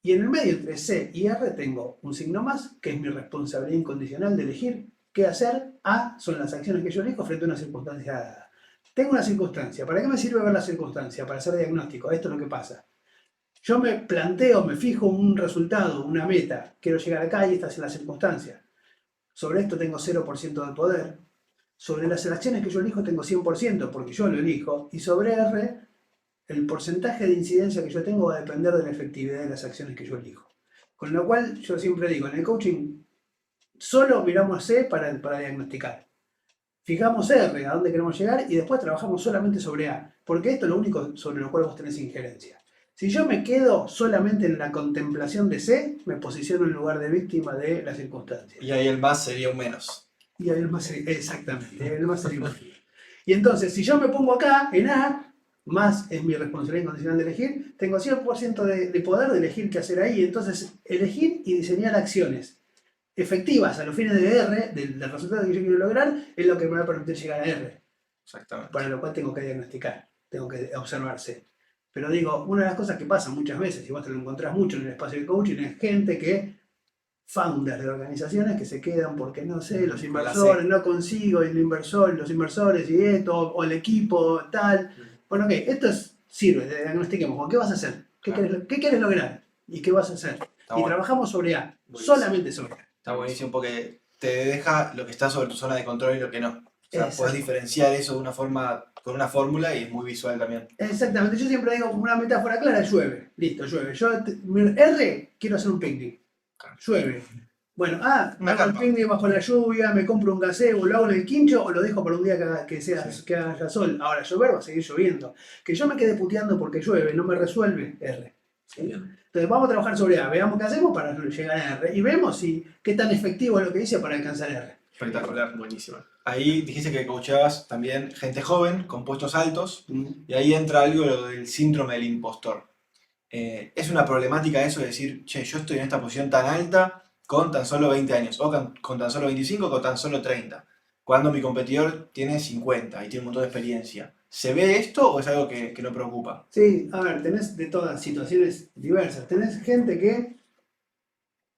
Y en el medio entre C y R tengo un signo más, que es mi responsabilidad incondicional de elegir qué hacer. A son las acciones que yo elijo frente a una circunstancia dada. Tengo una circunstancia. ¿Para qué me sirve ver la circunstancia? Para hacer diagnóstico. Esto es lo que pasa. Yo me planteo, me fijo un resultado, una meta. Quiero llegar acá y esta es la circunstancia. Sobre esto tengo 0% de poder. Sobre las acciones que yo elijo tengo 100% porque yo lo elijo. Y sobre R, el porcentaje de incidencia que yo tengo va a depender de la efectividad de las acciones que yo elijo. Con lo cual yo siempre digo, en el coaching solo miramos C para diagnosticar. Fijamos R, a dónde queremos llegar, y después trabajamos solamente sobre A. Porque esto es lo único sobre lo cual vos tenés injerencia. Si yo me quedo solamente en la contemplación de C, me posiciono en lugar de víctima de las circunstancias. Y ahí el más sería un menos. Y ahí el más sería, exactamente, el más sería. Y entonces, si yo me pongo acá, en A, más es mi responsabilidad incondicional de elegir, tengo 100% de poder de elegir qué hacer ahí. Entonces, elegir y diseñar acciones efectivas a los fines de R, del resultado que yo quiero lograr, es lo que me va a permitir llegar a R. Exactamente. Para lo cual tengo que diagnosticar, tengo que observarse. Pero digo, una de las cosas que pasa muchas veces, y vos te lo encontrás mucho en el espacio de coaching, es gente que, founders de organizaciones que se quedan porque no sé, los inversores, no consigo, y los inversores y esto, o el equipo, tal. Bueno, ok, esto sirve, diagnostiquemos. ¿Qué vas a hacer? ¿Qué quieres lograr? ¿Y qué vas a hacer? Trabajamos sobre A, solamente sobre A. Está buenísimo porque te deja lo que está sobre tu zona de control y lo que no. O sea, puedes diferenciar eso de una forma, con una fórmula y es muy visual también. Exactamente, yo siempre digo una metáfora clara, llueve, listo, llueve. Yo, R, quiero hacer un picnic, llueve. Bueno, hago el picnic bajo la lluvia, me compro un gazebo, lo hago en el quincho o lo dejo para un día que haya sol. Ahora, llover va a seguir lloviendo. Que yo me quede puteando porque llueve, no me resuelve, R. ¿Sí? Entonces vamos a trabajar sobre A, veamos qué hacemos para llegar a R y vemos qué tan efectivo es lo que dice para alcanzar R. Espectacular, buenísima. Ahí dijiste que coachabas también gente joven, con puestos altos, y ahí entra algo lo del síndrome del impostor. Es una problemática eso de decir, che, yo estoy en esta posición tan alta con tan solo 20 años, o con tan solo 25 o con tan solo 30, cuando mi competidor tiene 50 y tiene un montón de experiencia. ¿Se ve esto o es algo que no preocupa? Sí, a ver, tenés de todas situaciones diversas. Tenés gente que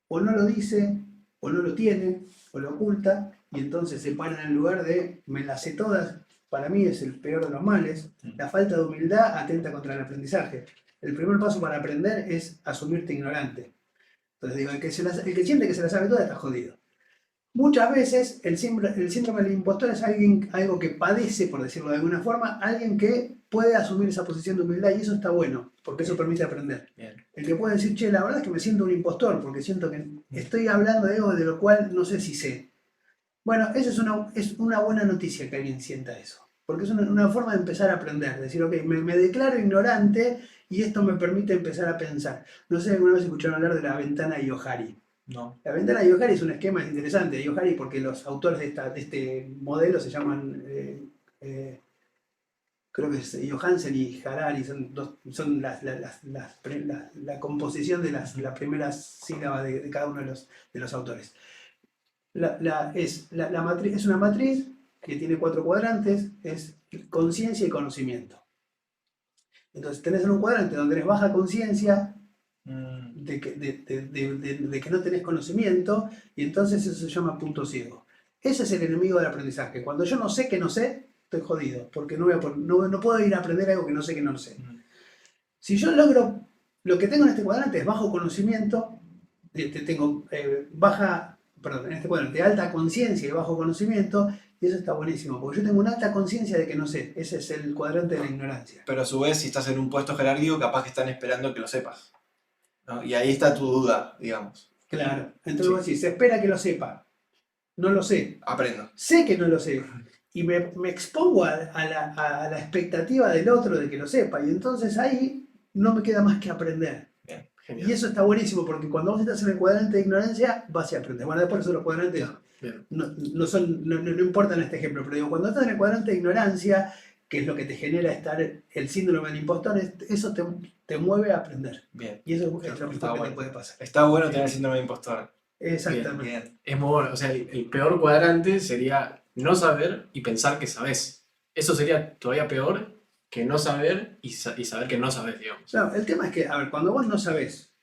o no lo dice, o no lo tiene, o lo oculta, y entonces se para en el lugar de me las sé todas. Para mí es el peor de los males. La falta de humildad atenta contra el aprendizaje. El primer paso para aprender es asumirte ignorante. Entonces digo, el que siente que se la sabe toda está jodido. Muchas veces el síndrome del impostor es algo que padece, por decirlo de alguna forma, alguien que puede asumir esa posición de humildad y eso está bueno, porque eso permite aprender. Bien. El que puede decir, che, la verdad es que me siento un impostor, porque siento que estoy hablando de algo de lo cual no sé si sé. Bueno, esa es una buena noticia que alguien sienta eso, porque es una forma de empezar a aprender, decir, ok, me declaro ignorante y esto me permite empezar a pensar. No sé, alguna vez escucharon hablar de la ventana de Johari. No. La ventana de Johari es un esquema interesante de Johari porque los autores de este modelo se llaman, creo que es Johansen y Harari, son la composición de las primeras sílabas de cada uno de los autores. Es una matriz que tiene 4 cuadrantes, es conciencia y conocimiento. Entonces tenés en un cuadrante donde eres baja conciencia, de que no tenés conocimiento, y entonces eso se llama punto ciego. Ese es el enemigo del aprendizaje. Cuando yo no sé que no sé, estoy jodido, porque no puedo ir a aprender algo que no sé que no sé. Si yo logro, lo que tengo en este cuadrante es bajo conocimiento, tengo en este cuadrante alta conciencia y bajo conocimiento, y eso está buenísimo, porque yo tengo una alta conciencia de que no sé, ese es el cuadrante de la ignorancia. Pero a su vez, si estás en un puesto jerárquico, capaz que están esperando que lo sepas, ¿no? Y ahí está tu duda, digamos. Claro, entonces vos decís, se espera que lo sepa, no lo sé, Aprendo. sé que no lo sé, y me expongo a la expectativa del otro de que lo sepa, y entonces ahí no me queda más que aprender. Bien, Genial. Y eso está buenísimo, porque cuando vos estás en el cuadrante de ignorancia, vas a aprender. Bueno, después los cuadrantes Bien. no importan este ejemplo, pero digo, cuando estás en el cuadrante de ignorancia, que es lo que te genera estar el síndrome del impostor, eso te mueve a aprender. Bien. Y eso es lo Está mejor que bueno. te puede pasar. Está bueno tener el síndrome de impostor. Exactamente. Bien. Es muy bueno. O sea, el peor cuadrante sería no saber y pensar que sabes. Eso sería todavía peor que no saber y saber que no sabes, digamos. No, el tema es que, a ver, cuando vos no sabés,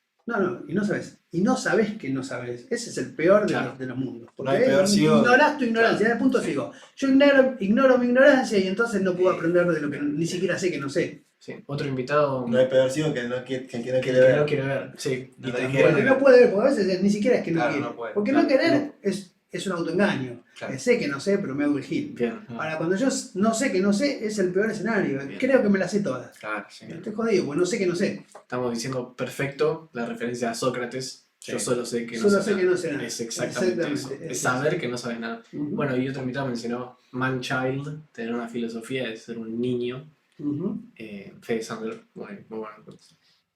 y no sabés que no sabés, ese es el peor Claro. de los mundos. No hay peor ciego. Ignorás tu ignorancia, Claro. en el punto Sí. ciego. Yo ignoro mi ignorancia y entonces no puedo aprender de lo que ni siquiera sé que no sé. Sí. Otro invitado No hay peor ciego que el que no que quiere ver. no quiere ver. Sí. No Y te también- Porque no puede ver, porque a veces ni siquiera es que no Claro, quiere. no puede. Porque Claro, no querer no. es un autoengaño. Claro. Sé que no sé, pero me hago el gil. Bien. Ahora, cuando yo no sé que no sé, es el peor escenario. Bien. Creo que me las sé todas. Claro, sí. Estoy jodido, porque no sé que no sé. Estamos diciendo perfecto la referencia a Sócrates. Yo Sí. solo sé que no Solo sé sé nada. que no sé nada. Es exactamente eso. Exactamente, Es eso. saber que no sabes nada. Ujú. Bueno, y otro invitado mencionó man-child, tener una filosofía de ser un niño. Ujú. Fede Sander, muy bueno.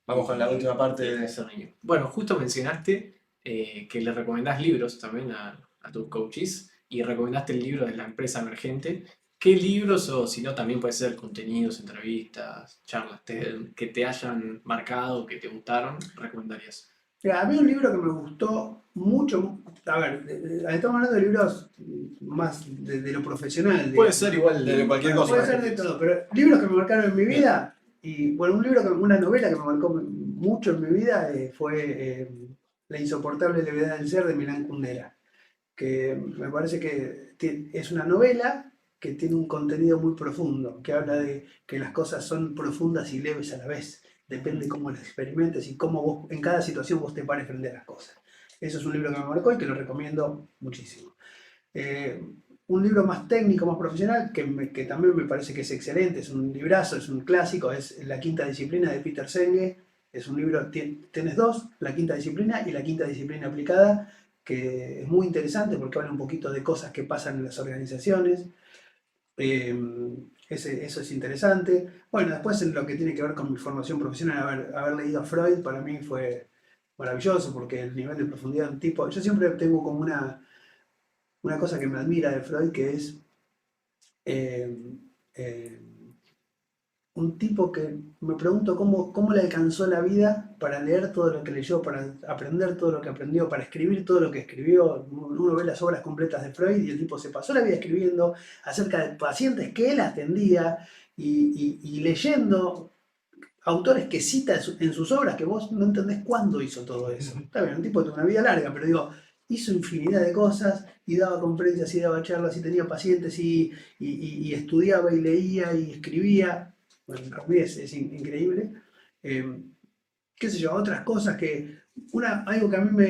Vamos con la última parte de ser niño. Bueno, justo mencionaste que le recomendás libros también a tus coaches y recomendaste el libro de la empresa emergente. ¿Qué libros, o si no, también puede ser contenidos, entrevistas, charlas TED, que te hayan marcado, que te gustaron, recomendarías? Mira, a mí un libro que me gustó mucho, a ver, estamos hablando de libros más de lo profesional. Puede digamos. ser igual de cualquier cosa. Puede ser de todo, pero libros que me marcaron en mi vida, y bueno, una novela que me marcó mucho en mi vida fue La insoportable levedad del ser de Milán Kundera, que me parece que es una novela que tiene un contenido muy profundo, que habla de que las cosas son profundas y leves a la vez. Depende cómo las experimentes y cómo vos, en cada situación vos te pares frente a las cosas. Eso es un libro que me marcó y que lo recomiendo muchísimo. Un libro más técnico, más profesional, que también me parece que es excelente, es un librazo, es un clásico, es La Quinta Disciplina de Peter Senge. Es un libro, tienes dos, La Quinta Disciplina y La Quinta Disciplina Aplicada, que es muy interesante porque habla un poquito de cosas que pasan en las organizaciones. Eso es interesante. Bueno, después en lo que tiene que ver con mi formación profesional, haber leído a Freud para mí fue maravilloso porque el nivel de profundidad de un tipo, yo siempre tengo como una cosa que me admira de Freud, que es eh, eh, un tipo que me pregunto cómo le alcanzó la vida para leer todo lo que leyó, para aprender todo lo que aprendió, para escribir todo lo que escribió. Uno ve las obras completas de Freud y el tipo se pasó la vida escribiendo acerca de pacientes que él atendía y leyendo autores que cita en sus obras que vos no entendés cuándo hizo todo eso. Está bien, un tipo tuvo una vida larga, pero digo, hizo infinidad de cosas y daba conferencias y daba charlas y tenía pacientes y estudiaba y leía y escribía. Bueno, para mí es increíble. Eh, qué sé yo, otras cosas que, algo que a mí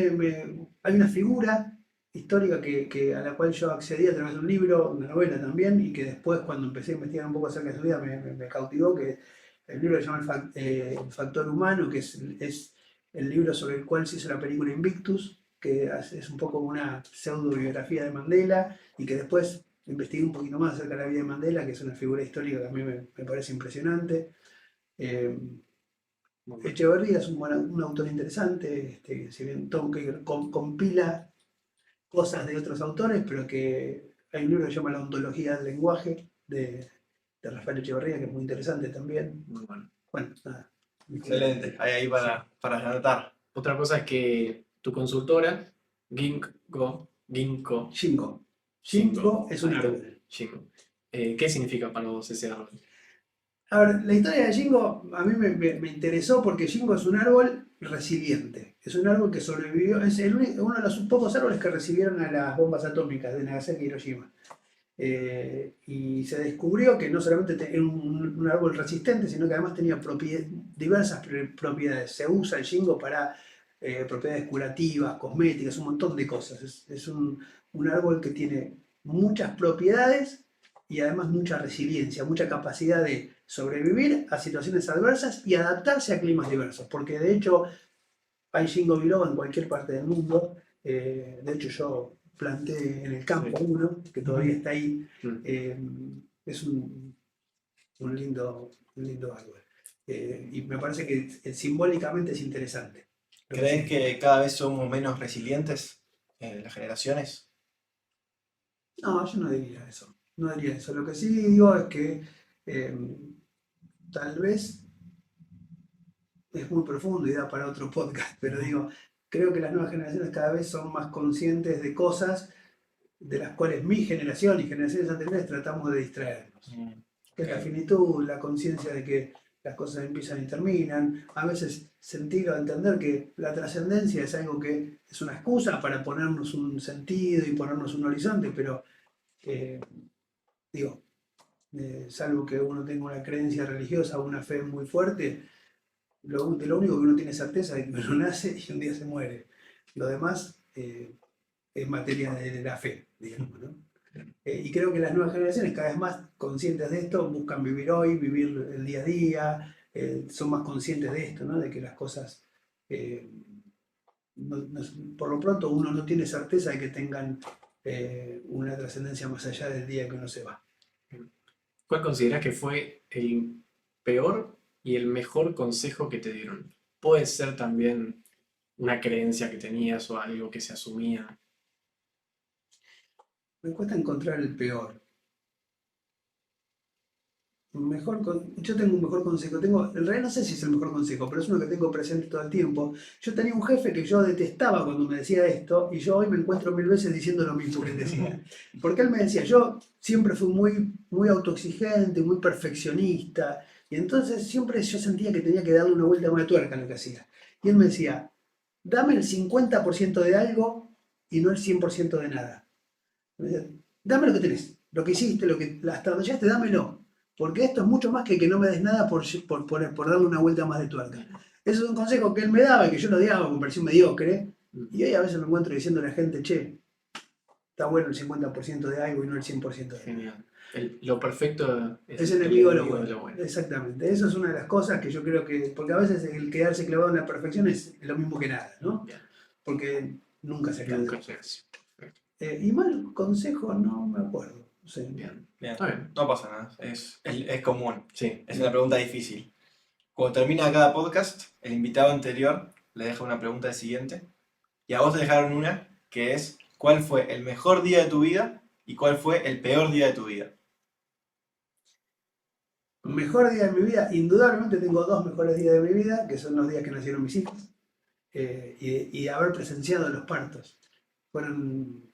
hay una figura histórica a la cual yo accedí a través de un libro, una novela también, y que después cuando empecé a investigar un poco acerca de su vida me cautivó, que el libro se llama El Factor Humano, que es el libro sobre el cual se hizo la película Invictus, que es un poco una pseudo biografía de Mandela, y que después investigué un poquito más acerca de la vida de Mandela, que es una figura histórica que a mí me parece impresionante. Eh, Muy bueno. Echeverría es un autor interesante, si bien que compila cosas de otros autores, pero que hay un libro que se llama La Ontología del Lenguaje de Rafael Echeverría, que es muy interesante también. Muy bueno. Bueno, nada. Excelente, ahí para anotar. Otra cosa es que tu consultora, Ginkgo, Shingo. Shingo, Shingo es un ahí está. árbol. Shingo. ¿Qué significa para vos ese árbol? A ver, la historia de Shingo a mí me interesó porque Shingo es un árbol resiliente. Es un árbol que sobrevivió, es uno de los pocos árboles que recibieron a las bombas atómicas de Nagasaki y Hiroshima. Y se descubrió que no solamente era un árbol resistente, sino que además tenía diversas propiedades. Se usa el Shingo para propiedades curativas, cosméticas, un montón de cosas. Es un árbol que tiene muchas propiedades y además mucha resiliencia, mucha capacidad de sobrevivir a situaciones adversas y adaptarse a climas diversos. Porque de hecho hay Ginkgo biloba en cualquier parte del mundo. De hecho yo planté en el campo uno, que todavía está ahí. Es un lindo árbol. Y me parece que simbólicamente es interesante. ¿Crees que cada vez somos menos resilientes las generaciones? No, yo no diría eso. No diría eso. Lo que sí digo es que eh, tal vez es muy profundo y da para otro podcast, pero digo, creo que las nuevas generaciones cada vez son más conscientes de cosas de las cuales mi generación y generaciones anteriores tratamos de distraernos. Que es la finitud, la conciencia de que las cosas empiezan y terminan, a veces sentir o entender que la trascendencia es algo que es una excusa para ponernos un sentido y ponernos un horizonte, pero digo, salvo que uno tenga una creencia religiosa o una fe muy fuerte, de lo único que uno tiene certeza es que uno nace y un día se muere. Lo demás es materia de la fe, digamos, ¿no? Y creo que las nuevas generaciones, cada vez más conscientes de esto, buscan vivir hoy, vivir el día a día, son más conscientes de esto, ¿no? De que las cosas, eh, por lo pronto, uno no tiene certeza de que tengan una trascendencia más allá del día que uno se va. ¿Cuál considerás que fue el peor y el mejor consejo que te dieron? Puede ser también una creencia que tenías o algo que se asumía. Me cuesta encontrar el peor. Yo tengo un mejor consejo, en realidad no sé si es el mejor consejo, pero es uno que tengo presente todo el tiempo. Yo tenía un jefe que yo detestaba cuando me decía esto y yo hoy me encuentro 1000 veces diciendo lo mismo que él decía. Porque él me decía, yo siempre fui muy autoexigente, muy perfeccionista y entonces siempre yo sentía que tenía que darle una vuelta más de tuerca a lo que hacía. Y él me decía, dame el 50% de algo y no el 100% de nada. Me decía, dame lo que tenés, lo que hiciste, hasta donde llegaste, dámelo. Porque esto es mucho más que no me des nada por darle una vuelta más de tuerca. Eso es un consejo que él me daba y que yo lo odiaba, me pareció mediocre. Y hoy a veces me encuentro diciendo a la gente, che, está bueno el 50% de algo y no el 100% de algo. Genial. Lo perfecto Es enemigo de lo bueno. Exactamente. Eso es una de las cosas que yo creo que. Porque a veces el quedarse clavado en la perfección es lo mismo que nada, ¿no? Bien. Porque nunca se alcanza. Nunca llegas. Y mal consejo, no me acuerdo. No sé. Bien. Bien. Está bien. No pasa nada, es común. Sí. Es una pregunta difícil. Cuando termina cada podcast, el invitado anterior le deja una pregunta siguiente. Y a vos te dejaron una que es: ¿cuál fue el mejor día de tu vida y cuál fue el peor día de tu vida? mejor día de mi vida, indudablemente tengo 2 mejores días de mi vida, que son los días que nacieron mis hijos, y haber presenciado los partos. Fueron,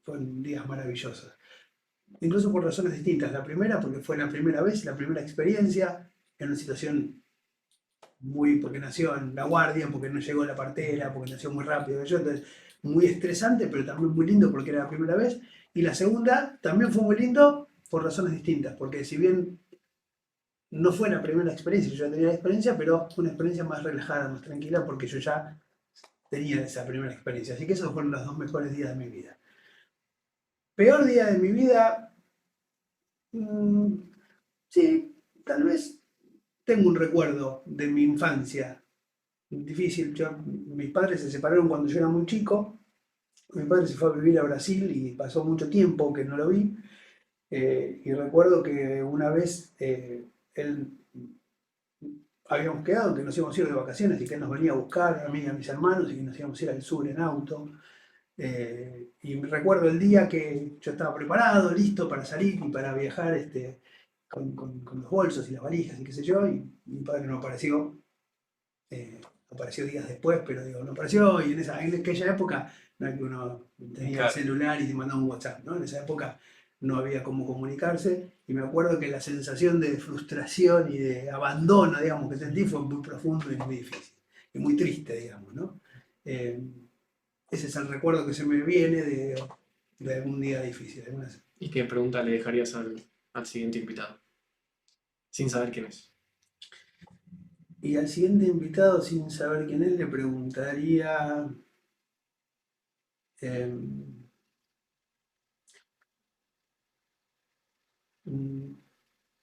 fueron días maravillosos. Incluso por razones distintas. La primera, porque fue la primera vez, la primera experiencia, en una situación porque nació en la guardia, porque no llegó la partera, porque nació muy rápido, entonces muy estresante, pero también muy lindo porque era la primera vez. Y la segunda también fue muy lindo por razones distintas, porque si bien no fue la primera experiencia, yo ya tenía la experiencia, pero fue una experiencia más relajada, más tranquila, porque yo ya tenía esa primera experiencia. Así que esos fueron los 2 mejores días de mi vida. Peor día de mi vida, sí, tal vez tengo un recuerdo de mi infancia difícil. Mis padres se separaron cuando yo era muy chico. Mi padre se fue a vivir a Brasil y pasó mucho tiempo que no lo vi. Y recuerdo que una vez él habíamos quedado que nos íbamos a ir de vacaciones y que él nos venía a buscar a mí y a mis hermanos y que nos íbamos a ir al sur en auto. Y me recuerdo el día que yo estaba preparado, listo para salir y para viajar con los bolsos y las valijas y qué sé yo, y mi padre no apareció. Apareció días después, pero digo, no apareció, y en aquella época no era que uno tenía el celular y te mandaba un WhatsApp, ¿no? En esa época no había cómo comunicarse, y me acuerdo que la sensación de frustración y de abandono, digamos, que sentí fue muy profundo y muy difícil, y muy triste, digamos, ¿no? Ese es el recuerdo que se me viene de algún día difícil. ¿Y qué pregunta le dejarías al siguiente invitado? Sin saber quién es. Y al siguiente invitado, sin saber quién es, le preguntaría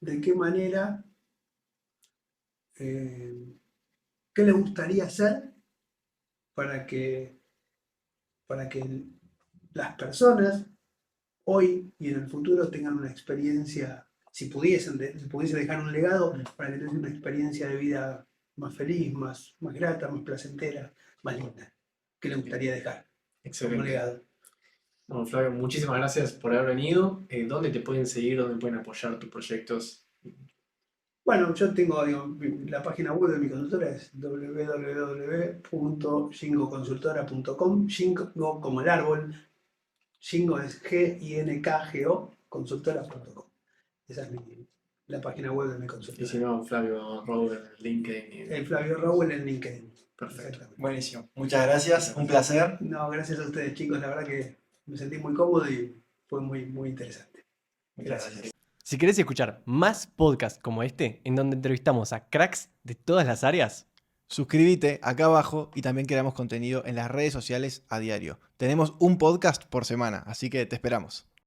de qué manera, qué le gustaría hacer para que, para que las personas hoy y en el futuro tengan una experiencia, si pudiese dejar un legado, para que tengan una experiencia de vida más feliz, más grata, más placentera, más linda. ¿Qué le gustaría dejar como Excelente. legado? Bueno, Flavio, muchísimas gracias por haber venido. ¿Dónde te pueden seguir? ¿Dónde pueden apoyar tus proyectos? Bueno, yo tengo, la página web de mi consultora es www.shingoconsultora.com. Shingo como el árbol, Shingo es G-I-N-K-G-O, consultora.com. Esa es la página web de mi Y consultora. si no, Flavio Robert, LinkedIn. El Flavio Rowell en LinkedIn. Perfecto. Exactamente. Buenísimo. Muchas gracias. Un placer. No, gracias a ustedes, chicos. La verdad que me sentí muy cómodo y fue muy, muy interesante. Muchas gracias. Si querés escuchar más podcasts como este, en donde entrevistamos a cracks de todas las áreas, Suscríbete acá abajo y también creamos contenido en las redes sociales a diario. Tenemos un podcast por semana, así que te esperamos.